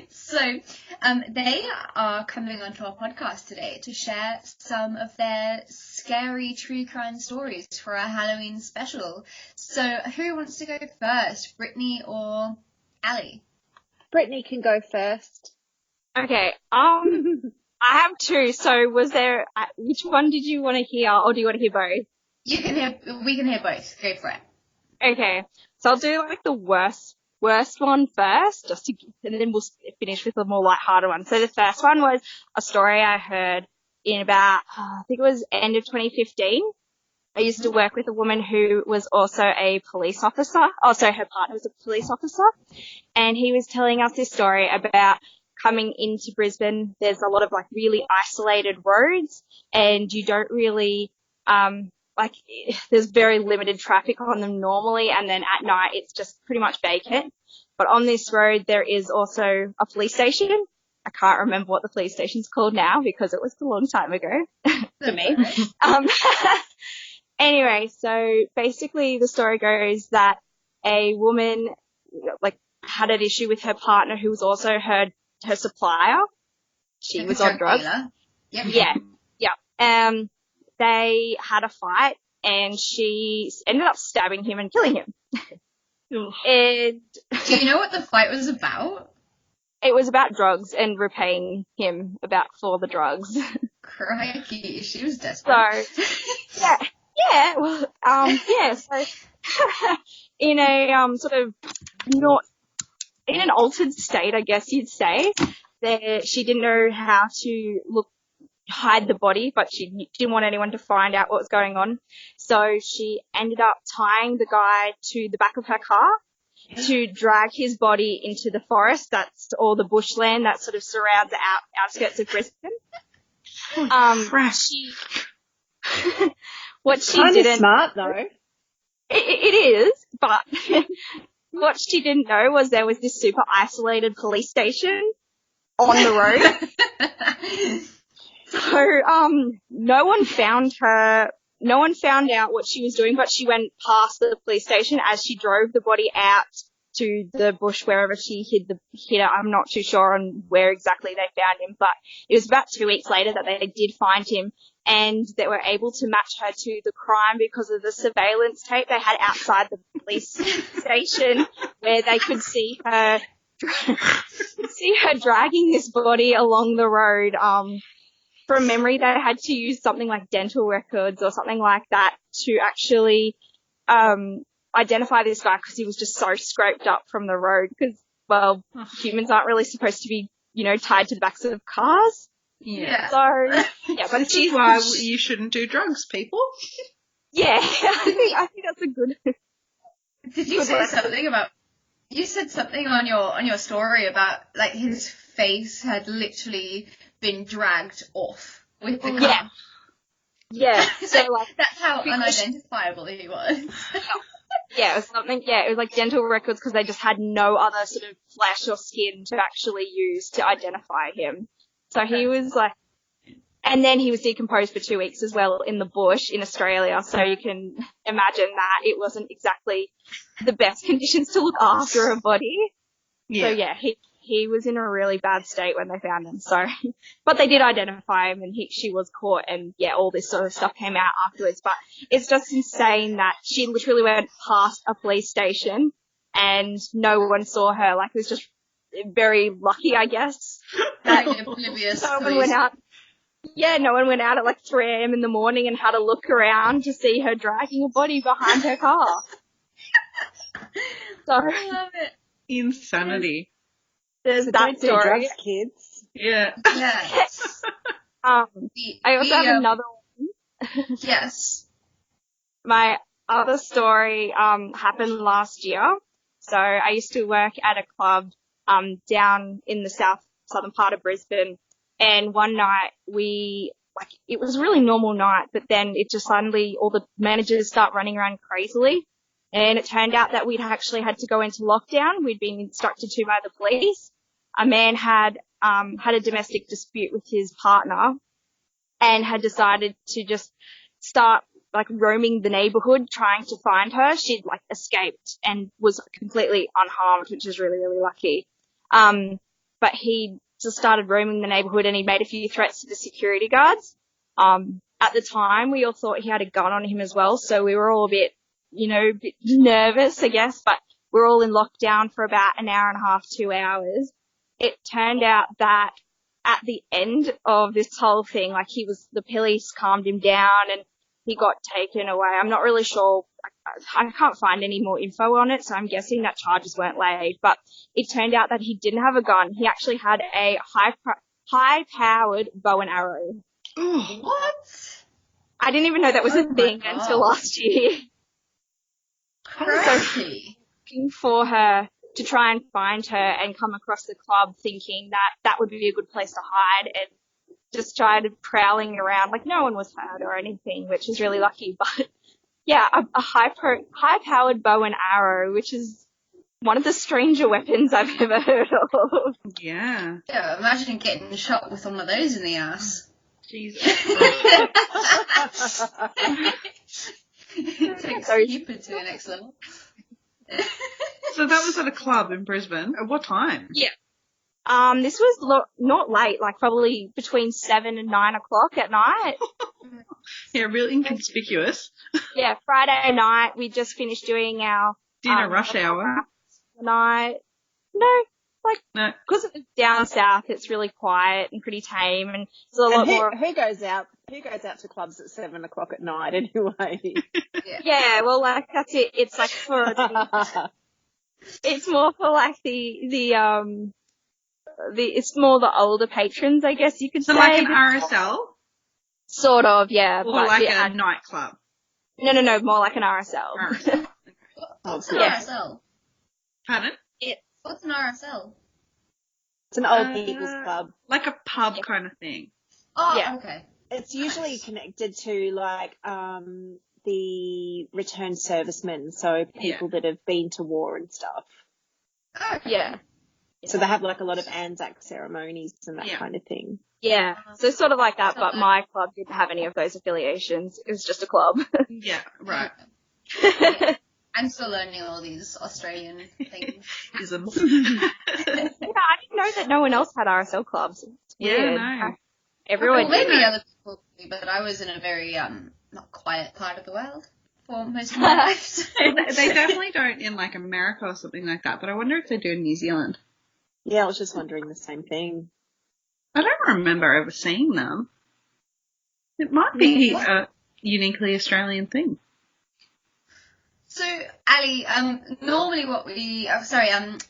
So they are coming onto our podcast today to share some of their scary true crime stories for our Halloween special. So who wants to go first, Brittany or Ali? Brittany can go first. Okay, I have 2, so was there, which one did you want to hear, or do you want to hear both? We can hear both. Go for it. Okay, so I'll do like the worst one first, and then we'll finish with a more lighthearted one. So the first one was a story I heard in about, I think it was end of 2015. I used to work with a woman who was also a police officer. Also, her partner was a police officer, and he was telling us this story about coming into Brisbane. There's a lot of like really isolated roads, and you don't really, there's very limited traffic on them normally, and then at night it's just pretty much vacant. But on this road there is also a police station. I can't remember what the police station's called now because it was a long time ago to me. Anyway, so basically the story goes that a woman had an issue with her partner, who was also her supplier. She was on drugs. Yep. Yeah. They had a fight, and she ended up stabbing him and killing him. And do you know what the fight was about? It was about drugs and repaying him for the drugs. Crikey, she was desperate. So, yeah. Well, So, in a sort of not in an altered state, I guess you'd say, that she didn't know how to hide the body, but she didn't want anyone to find out what was going on. So she ended up tying the guy to the back of her car to drag his body into the forest. That's all the bushland that sort of surrounds the outskirts of Brisbane. What she kind didn't of smart though. It is, but what she didn't know was there was this super isolated police station on the road. So, no one found her, no one found out what she was doing, but she went past the police station as she drove the body out to the bush wherever she hid her. I'm not too sure on where exactly they found him, but it was about 2 weeks later that they did find him, and they were able to match her to the crime because of the surveillance tape they had outside the police station, where they could see her dragging this body along the road. From memory, they had to use something like dental records or something like that to actually identify this guy, because he was just so scraped up from the road, because, well, humans aren't really supposed to be, tied to the backs of cars. Yeah. So, yeah, but this is why you shouldn't do drugs, people. Yeah, I think that's a good... Did you say something about? You said something on your story about like his face had literally been dragged off with the car. Yeah. So like that's how unidentifiable he was. Yeah, it was something. Yeah, it was like dental records because they just had no other sort of flesh or skin to actually use to identify him. So he was like, and then he was decomposed for 2 weeks as well in the bush in Australia. So you can imagine that it wasn't exactly the best conditions to look after a body. Yeah. So yeah, he was in a really bad state when they found him. So, but they did identify him, and she was caught, and yeah, all this sort of stuff came out afterwards. But it's just insane that she literally went past a police station and no one saw her. Like, it was just very lucky, I guess. That oblivious. No one went out. Yeah, no one went out at like 3 a.m. in the morning and had a look around to see her dragging a body behind her car. So, I love it. Insanity. There's that story. Drugs, kids. Yeah. Yes. I also have another one. Yes. My other story happened last year. So I used to work at a club down in the southern part of Brisbane, and one night it was a really normal night, but then it just suddenly all the managers start running around crazily, and it turned out that we'd actually had to go into lockdown. We'd been instructed to by the police. A man had a domestic dispute with his partner and had decided to just start like roaming the neighborhood trying to find her. She'd like escaped and was completely unharmed, which is really, really lucky. But he just started roaming the neighborhood, and he made a few threats to the security guards. At the time, we all thought he had a gun on him as well, so we were all a bit nervous, I guess, but we're all in lockdown for about an hour and a half, 2 hours. It turned out that at the end of this whole thing, like the police calmed him down and he got taken away. I'm not really sure. I can't find any more info on it, so I'm guessing that charges weren't laid. But it turned out that he didn't have a gun. He actually had a high-powered bow and arrow. What? I didn't even know that was a thing until last year. Crazy. So looking for her to try and find her and come across the club thinking that would be a good place to hide, and just started prowling around. Like, no one was hurt or anything, which is really lucky. But yeah, a high-powered bow and arrow, which is one of the stranger weapons I've ever heard of. Yeah. Yeah, imagine getting shot with one of those in the ass. Jesus. Takes stupid to the next level. So that was at a club in Brisbane. At what time? Yeah. This was not late, like probably between 7 and 9 o'clock at night. Yeah, real inconspicuous. Yeah, Friday night, we just finished doing our dinner rush hour. Night. No, because it's down south, it's really quiet and pretty tame, and it's a lot more. Who goes out to clubs at 7 o'clock at night anyway? Yeah, well, like that's it. It's like it's more for like it's more the older patrons, I guess you could say. So like an RSL? Sort of, yeah. Or like a nightclub? No, more like an RSL. RSL. What's an RSL? Pardon? What's an RSL? It's an old people's club. Like a pub kind of thing. Oh, yeah. Okay. It's usually connected to like the returned servicemen, so people that have been to war and stuff. Okay. Yeah. So they have like a lot of Anzac ceremonies and that kind of thing. Yeah, so sort of like that, but my club didn't have any of those affiliations. It was just a club. Yeah, right. Yeah. I'm still learning all these Australian things. Isms. Yeah, I didn't know that no one else had RSL clubs. It's weird. No. Everyone Well, maybe other people do, but I was in a very not quiet part of the world for most of my life. They definitely don't in like America or something like that, but I wonder if they do in New Zealand. Yeah, I was just wondering the same thing. I don't remember ever seeing them. It might be a uniquely Australian thing. So, Ali,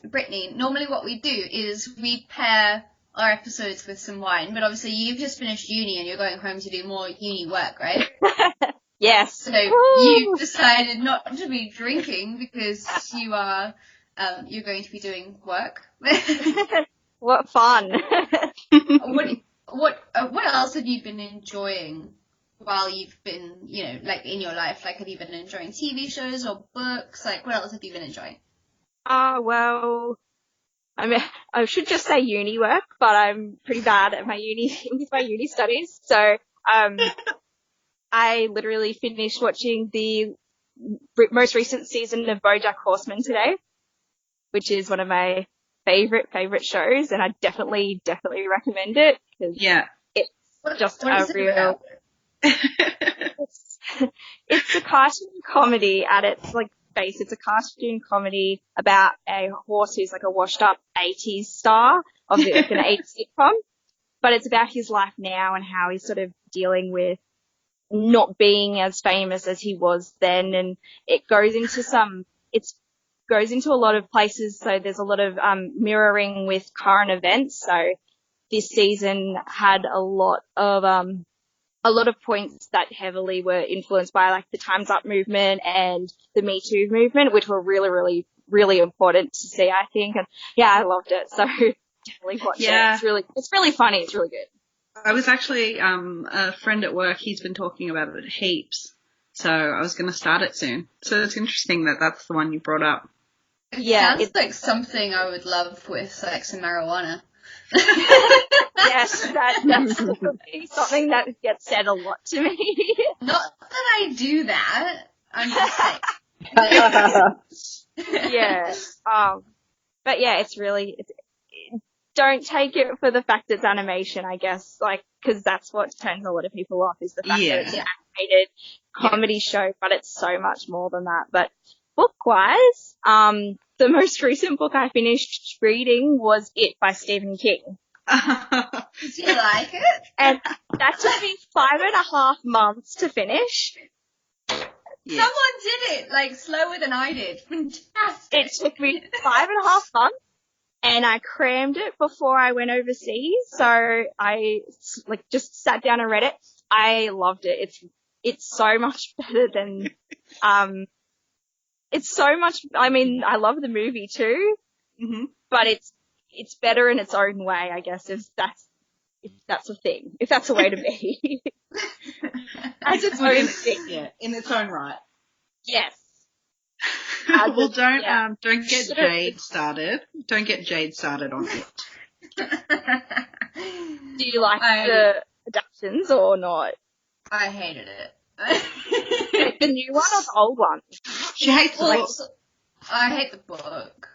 Brittany, normally what we do is we pair our episodes with some wine, but obviously you've just finished uni and you're going home to do more uni work, right? Yes. So you've decided not to be drinking because you are you're going to be doing work. What fun. What else have you been enjoying while you've been, like in your life? Like, have you been enjoying TV shows or books? Like, what else have you been enjoying? Well, I should just say uni work, but I'm pretty bad at my with my uni studies. So, I literally finished watching the most recent season of Bojack Horseman today, which is one of my favorite shows, and I definitely recommend it. Yeah. It's just what a real, it's a cartoon comedy at its like base. It's a cartoon comedy about a horse who's like a washed up 80s star of an 80s sitcom, but it's about his life now and how he's sort of dealing with not being as famous as he was then, and it goes into a lot of places, so there's a lot of mirroring with current events. So this season had a lot of points that heavily were influenced by like the Time's Up movement and the Me Too movement, which were really, really, really important to see, I think. And yeah, I loved it. So definitely watch it. It's really funny. It's really good. I was actually, a friend at work, he's been talking about it heaps. So I was going to start it soon. So it's interesting that that's the one you brought up. Yeah. Sounds like something I would love with like some marijuana. Yes, that's something that gets said a lot to me. Not that I do that. I'm just saying. Yeah. But yeah, it's don't take it for the fact it's animation, I guess, like, because that's what turns a lot of people off is the fact that it's an animated comedy show, but it's so much more than that. But book-wise, the most recent book I finished reading was It by Stephen King. Did you like it? And that took me 5.5 months to finish. Yeah. Someone did it, like, slower than I did. Fantastic. It took me 5.5 months, and I crammed it before I went overseas, so I, like, just sat down and read it. I loved it. It's so much better than, it's so much, I mean, I love the movie too, but it's better in its own way, I guess, if that's a thing, if that's a way to be. As its own thing. Yeah, in its own right. Yes. Well, don't get Jade started. Don't get Jade started on it. Do you like the adaptations or not? I hated it. The new one or the old one? She hates the book. I hate the book.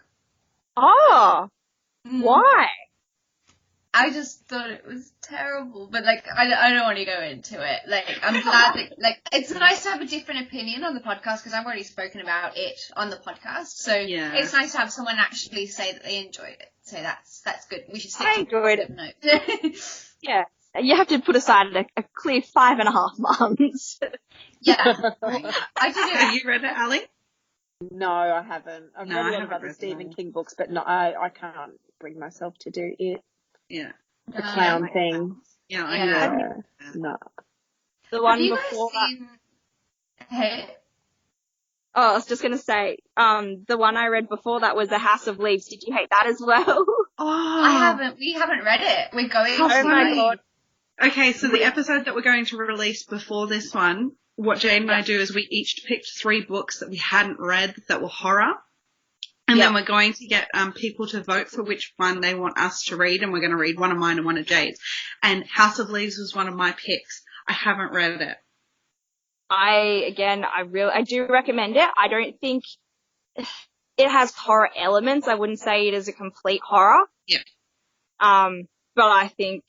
Oh, why? I just thought it was terrible, but like I don't want to go into it. Like I'm glad that like it's nice to have a different opinion on the podcast because I've already spoken about it on the podcast. So it's nice to have someone actually say that they enjoyed it. So that's good. We should stick to enjoyed it. Note. Yeah, you have to put aside a clear 5.5 months. Yeah, I did it. Have you read it, Ali? No, I haven't. I've read a lot of other Stephen King books, but no, I can't bring myself to do it. Yeah. The clown thing. Yeah, I know. No. The one before that. Hey? Oh, I was just going to say, the one I read before that was The House of Leaves. Did you hate that as well? Oh. We haven't read it. We're going to. Oh my God. Okay, so the episode that we're going to release before this one, what Jane and I do is we each picked 3 books that we hadn't read that were horror. And then we're going to get people to vote for which one they want us to read, and we're going to read one of mine and one of Jade's. And House of Leaves was one of my picks. I haven't read it. I do recommend it. I don't think it has horror elements. I wouldn't say it is a complete horror. Yeah. But I think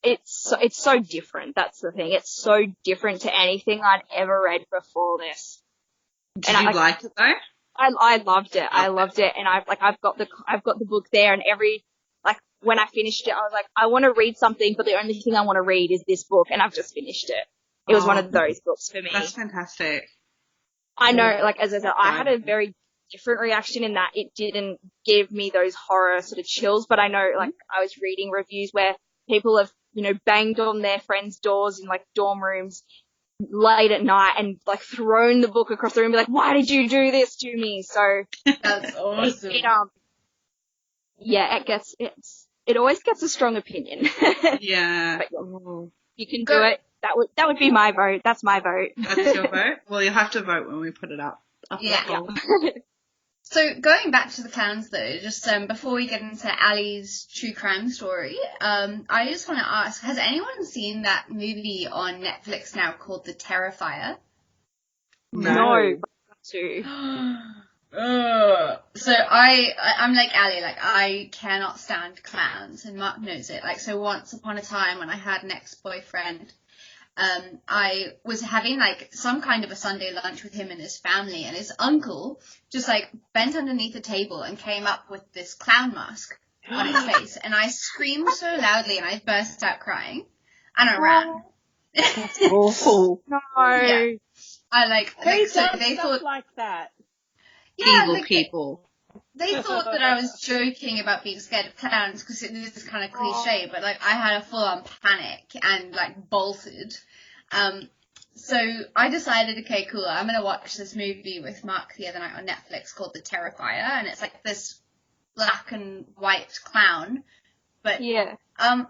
it's so different. That's the thing. It's so different to anything I'd ever read before this. Did you like it though? I loved it. I loved it, and I've got the book there, and when I finished it, I was like, I want to read something, but the only thing I want to read is this book, and I've just finished it. It was one of those books for me. That's fantastic. I know, like as I said, I had a very different reaction in that it didn't give me those horror sort of chills, but I know, like I was reading reviews where people have, banged on their friends' doors in like dorm rooms late at night and like thrown the book across the room and be like, why did you do this to me? So That's awesome. It always gets a strong opinion. Yeah. But you can do it. That would be my vote. That's my vote. That's your vote? Well, you'll have to vote when we put it up. Yeah. So going back to the clowns though, just before we get into Ali's true crime story, I just want to ask, has anyone seen that movie on Netflix now called The Terrifier? No. So I'm like Ali, like I cannot stand clowns, and Mark knows it. Like, so once upon a time when I had an ex-boyfriend, I was having like some kind of a Sunday lunch with him and his family, and his uncle just like bent underneath the table and came up with this clown mask on his face, and I screamed so loudly and I burst out crying, and I ran. That's awful. No. Yeah. I like Who so does they stuff thought like that? Evil people. They thought that I was joking about being scared of clowns because it is kind of cliche, but like I had a full-on panic and like bolted. So I decided, okay, cool, I'm gonna watch this movie with Mark the other night on Netflix called The Terrifier, and it's like this black and white clown, but Yeah. the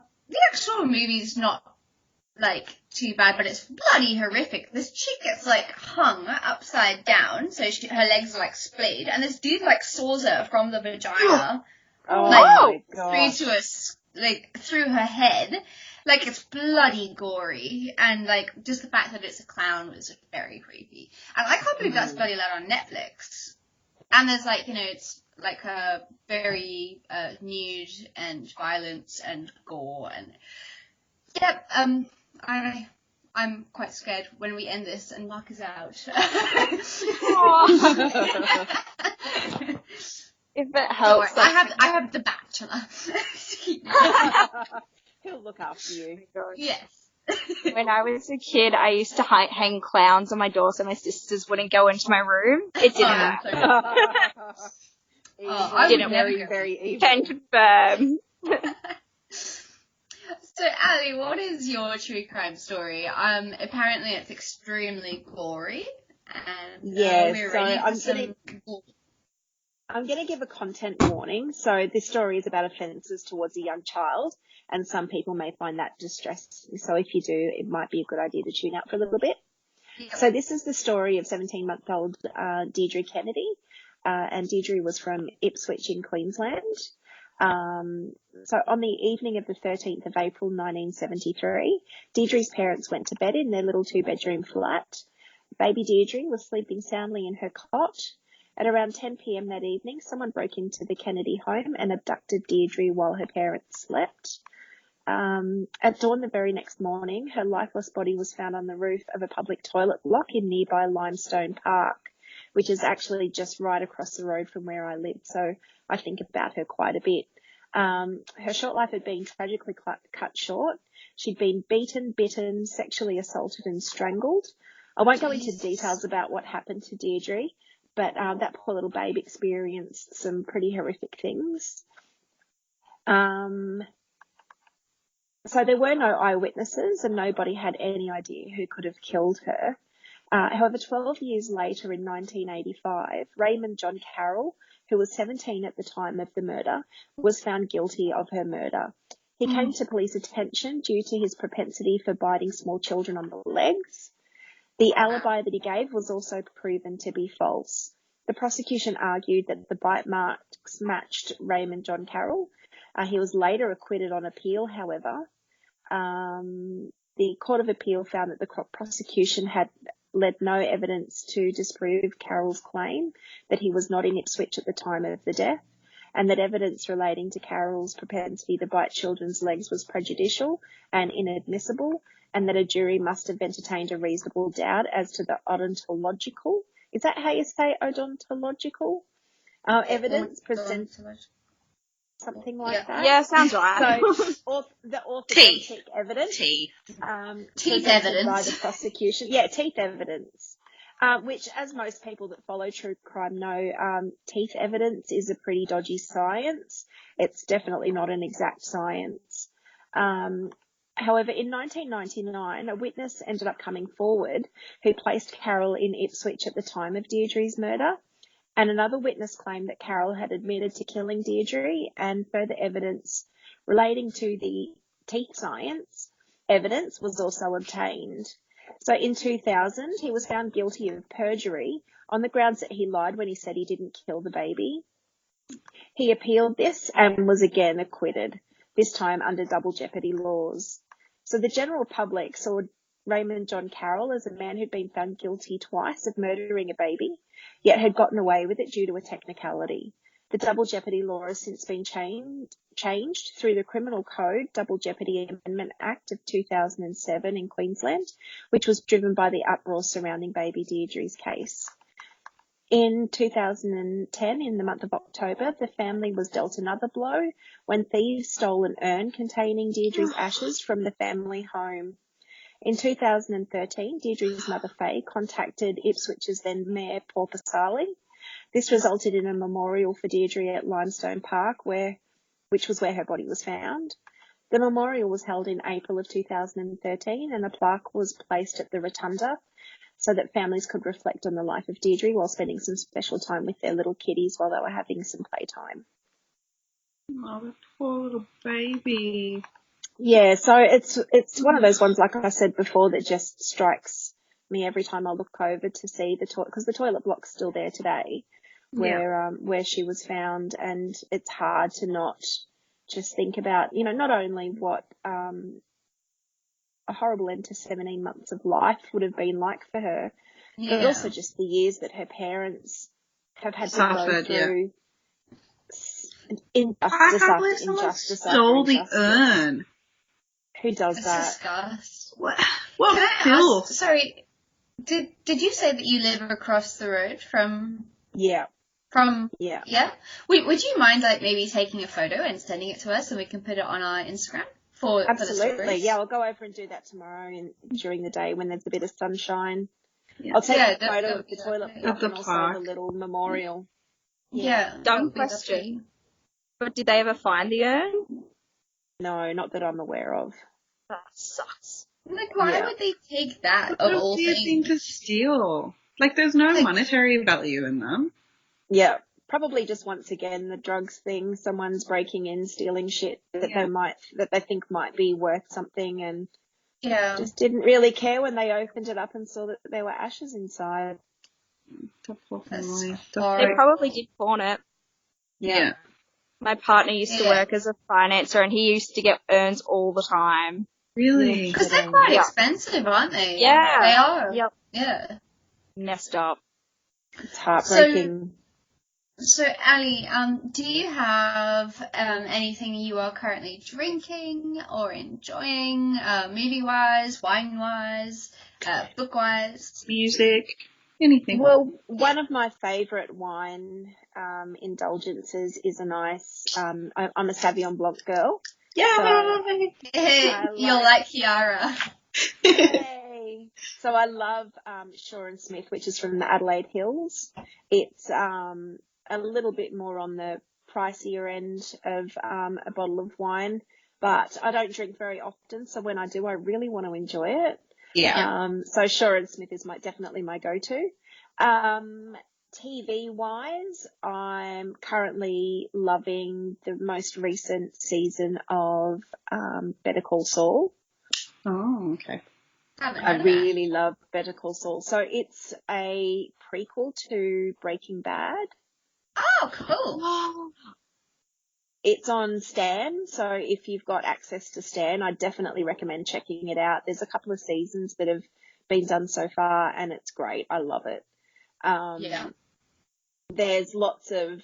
actual movie's not like too bad, but it's bloody horrific. This chick gets like hung upside down, so her legs are like splayed, and this dude like saws her from the vagina, Oh like my god. through her head. Like, it's bloody gory, and like just the fact that it's a clown was very creepy. And I can't believe that's bloody allowed on Netflix. And there's like, it's like a very nude and violence and gore, and I'm quite scared when we end this and Mark is out. If it helps. So I have The Bachelor. He'll look after you. Yes. When I was a kid, I used to hang clowns on my door so my sisters wouldn't go into my room. It didn't work. I didn't never very evil. Can confirm. So, Ali, what is your true crime story? Apparently it's extremely gory. And, Yeah, we're so ready for I'm going to give a content warning. So this story is about offences towards a young child, and some people may find that distressing. So if you do, it might be a good idea to tune out for a little bit. Yep. So this is the story of 17-month-old Deidre Kennedy, and Deidre was from Ipswich in Queensland. So on the evening of the 13th of April 1973, Deidre's parents went to bed in their little 2-bedroom flat. Baby Deidre was sleeping soundly in her cot. At around 10 p.m. that evening, someone broke into the Kennedy home and abducted Deidre while her parents slept. At dawn the very next morning, her lifeless body was found on the roof of a public toilet block in nearby Limestone Park, which is actually just right across the road from where I live, so I think about her quite a bit. Her short life had been tragically cut short. She'd been beaten, bitten, sexually assaulted and strangled. I won't go into details about what happened to Deidre, but that poor little babe experienced some pretty horrific things. So there were no eyewitnesses and nobody had any idea who could have killed her. However, 12 years later in 1985, Raymond John Carroll, who was 17 at the time of the murder, was found guilty of her murder. He came to police attention due to his propensity for biting small children on the legs. The alibi that he gave was also proven to be false. The prosecution argued that the bite marks matched Raymond John Carroll. He was later acquitted on appeal, however. The Court of Appeal found that the prosecution had led no evidence to disprove Carroll's claim that he was not in Ipswich at the time of the death, and that evidence relating to Carroll's propensity to bite children's legs was prejudicial and inadmissible, and that a jury must have entertained a reasonable doubt as to the odontological, is that how you say odontological? Evidence presents something like that. Yeah, sounds right. So, the orthodontic evidence. Teeth evidence. By the prosecution. Yeah, teeth evidence. Which, as most people that follow true crime know, teeth evidence is a pretty dodgy science. It's definitely not an exact science. However, in 1999, a witness ended up coming forward who placed Carroll in Ipswich at the time of Deidre's murder, and another witness claimed that Carroll had admitted to killing Deidre, and further evidence relating to the teeth science evidence was also obtained. So in 2000, he was found guilty of perjury on the grounds that he lied when he said he didn't kill the baby. He appealed this and was again acquitted, this time under double jeopardy laws. So the general public saw Raymond John Carroll as a man who'd been found guilty twice of murdering a baby, yet had gotten away with it due to a technicality. The double jeopardy law has since been changed through the Criminal Code Double Jeopardy Amendment Act of 2007 in Queensland, which was driven by the uproar surrounding baby Deidre's case. In 2010, in the month of October, the family was dealt another blow when thieves stole an urn containing Deidre's ashes from the family home. In 2013, Deidre's mother, Faye, contacted Ipswich's then Mayor, Paul Pasali. This resulted in a memorial for Deidre at Limestone Park, which was where her body was found. The memorial was held in April of 2013, and a plaque was placed at the rotunda so that families could reflect on the life of Deidre while spending some special time with their little kiddies while they were having some playtime. Oh, the poor little baby. Yeah, so it's one of those ones, like I said before, that just strikes me every time I look over to see the toilet, because the toilet block's still there today, where she was found, and it's hard to not just think about, not only what a horrible end to 17 months of life would have been like for her, but also just the years that her parents have had to go through. Injustice after injustice stole the urn. Who does that? Disgust. What Can I filth? ask, sorry, did you say that you live across the road from? Yeah. Yeah. Would you mind maybe taking a photo and sending it to us, and we can put it on our Instagram for Absolutely. For the stories? Yeah, I'll go over and do that tomorrow during the day when there's a bit of sunshine. Yeah. I'll take a photo of the toilet block the and also park. the little memorial. Yeah. Dumb question. But did they ever find the urn? No, not that I'm aware of. That sucks. Why would they take that What of a all weird thing things? to steal. There's no monetary value in them. Yeah, probably just once again the drugs thing. Someone's breaking in, stealing shit that they think might be worth something, and just didn't really care when they opened it up and saw that there were ashes inside. Definitely. They probably did pawn it. Yeah. My partner used to work as a financer, and he used to get urns all the time. Really? Because they're quite expensive, aren't they? Yeah. They are. Yep. Yeah. Messed up. It's heartbreaking. So Ali, do you have anything you are currently drinking or enjoying, movie-wise, wine-wise, book-wise? Music? Anything? Well, one of my favourite wine indulgences is a nice, I'm a Sauvignon Blanc girl. Yeah. You're like Kiara. Yay. So I love Shaw and Smith, which is from the Adelaide Hills. It's a little bit more on the pricier end of a bottle of wine, but I don't drink very often, so when I do, I really want to enjoy it. Yeah. So Shaw and Smith is definitely my go-to. TV-wise, I'm currently loving the most recent season of Better Call Saul. Oh, okay. I really love Better Call Saul. So it's a prequel to Breaking Bad. Oh, cool. It's on Stan, so if you've got access to Stan, I definitely recommend checking it out. There's a couple of seasons that have been done so far, and it's great. I love it. There's lots of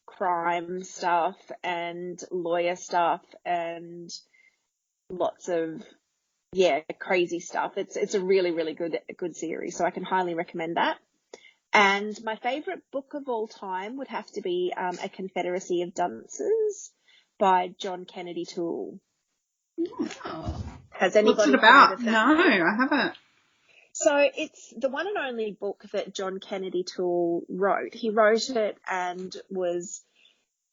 crime stuff and lawyer stuff and lots of crazy stuff. It's a really, really good series, so I can highly recommend that. And my favourite book of all time would have to be A Confederacy of Dunces by John Kennedy Toole. Oh. Has anybody What's it about? heard of that? No, I haven't. So it's the one and only book that John Kennedy Toole wrote. He wrote it and was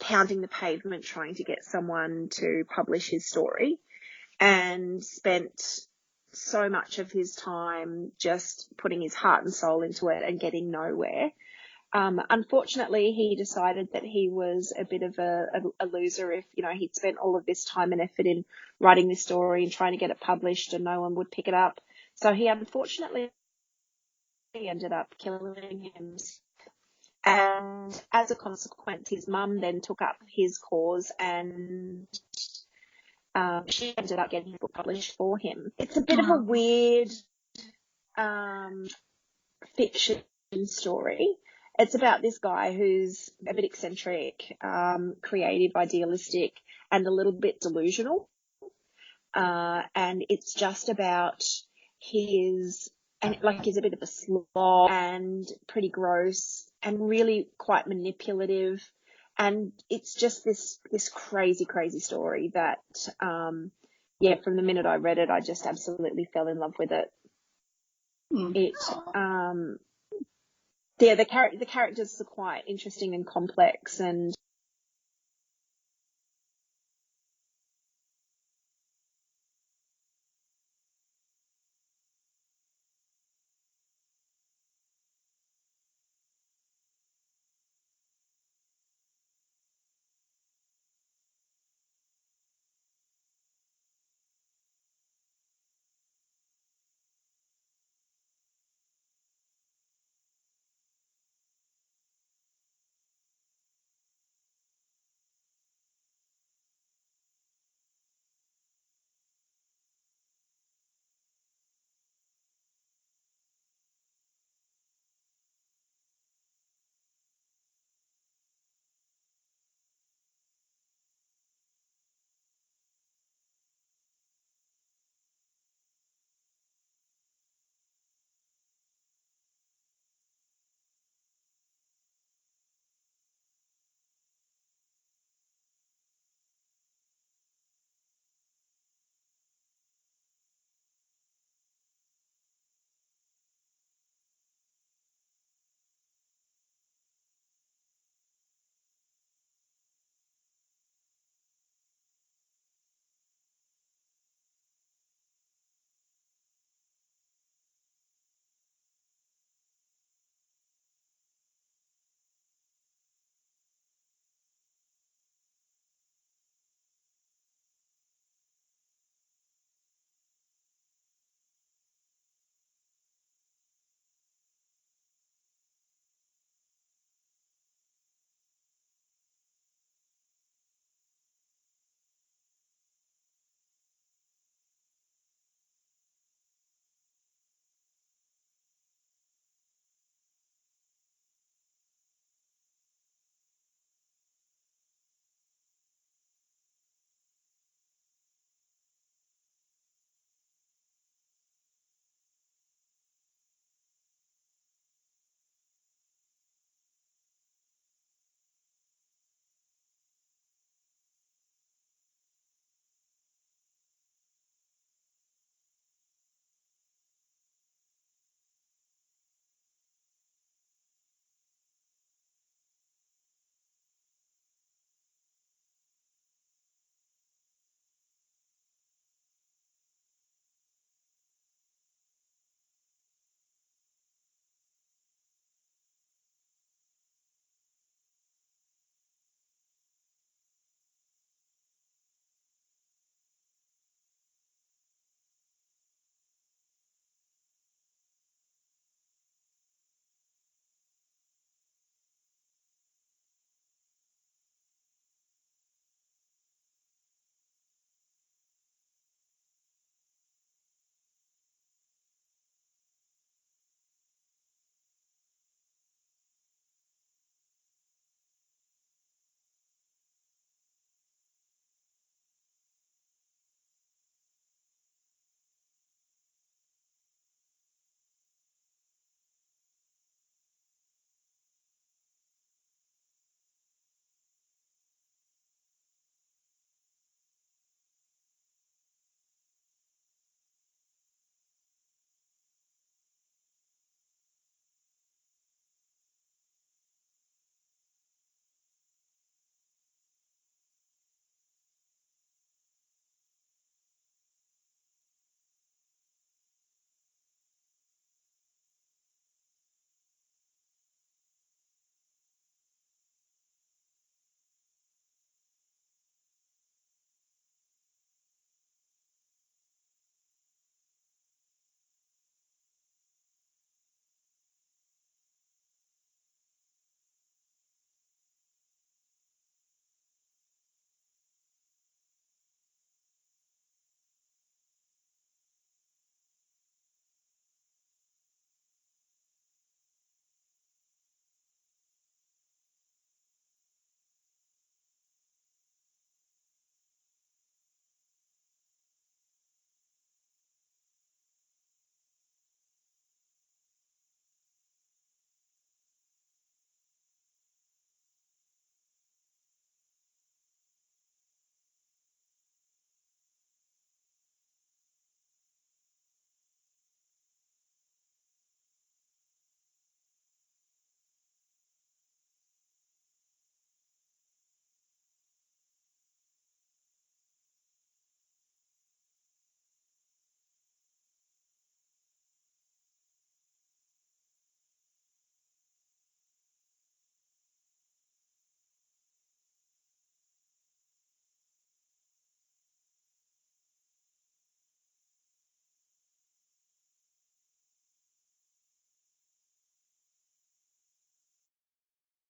pounding the pavement trying to get someone to publish his story. and spent so much of his time just putting his heart and soul into it and getting nowhere. Unfortunately, he decided that he was a bit of a loser if, you know, he'd spent all of this time and effort in writing this story and trying to get it published and no one would pick it up. So he unfortunately ended up killing himself. And as a consequence, his mum then took up his cause and she ended up getting his book published for him. It's a bit of a weird fiction story. It's about this guy who's a bit eccentric, creative, idealistic, and a little bit delusional. And it's just about he's a bit of a slob and pretty gross and really quite manipulative. And it's just this crazy, crazy story that, from the minute I read it, I just absolutely fell in love with it. The characters are quite interesting and complex, and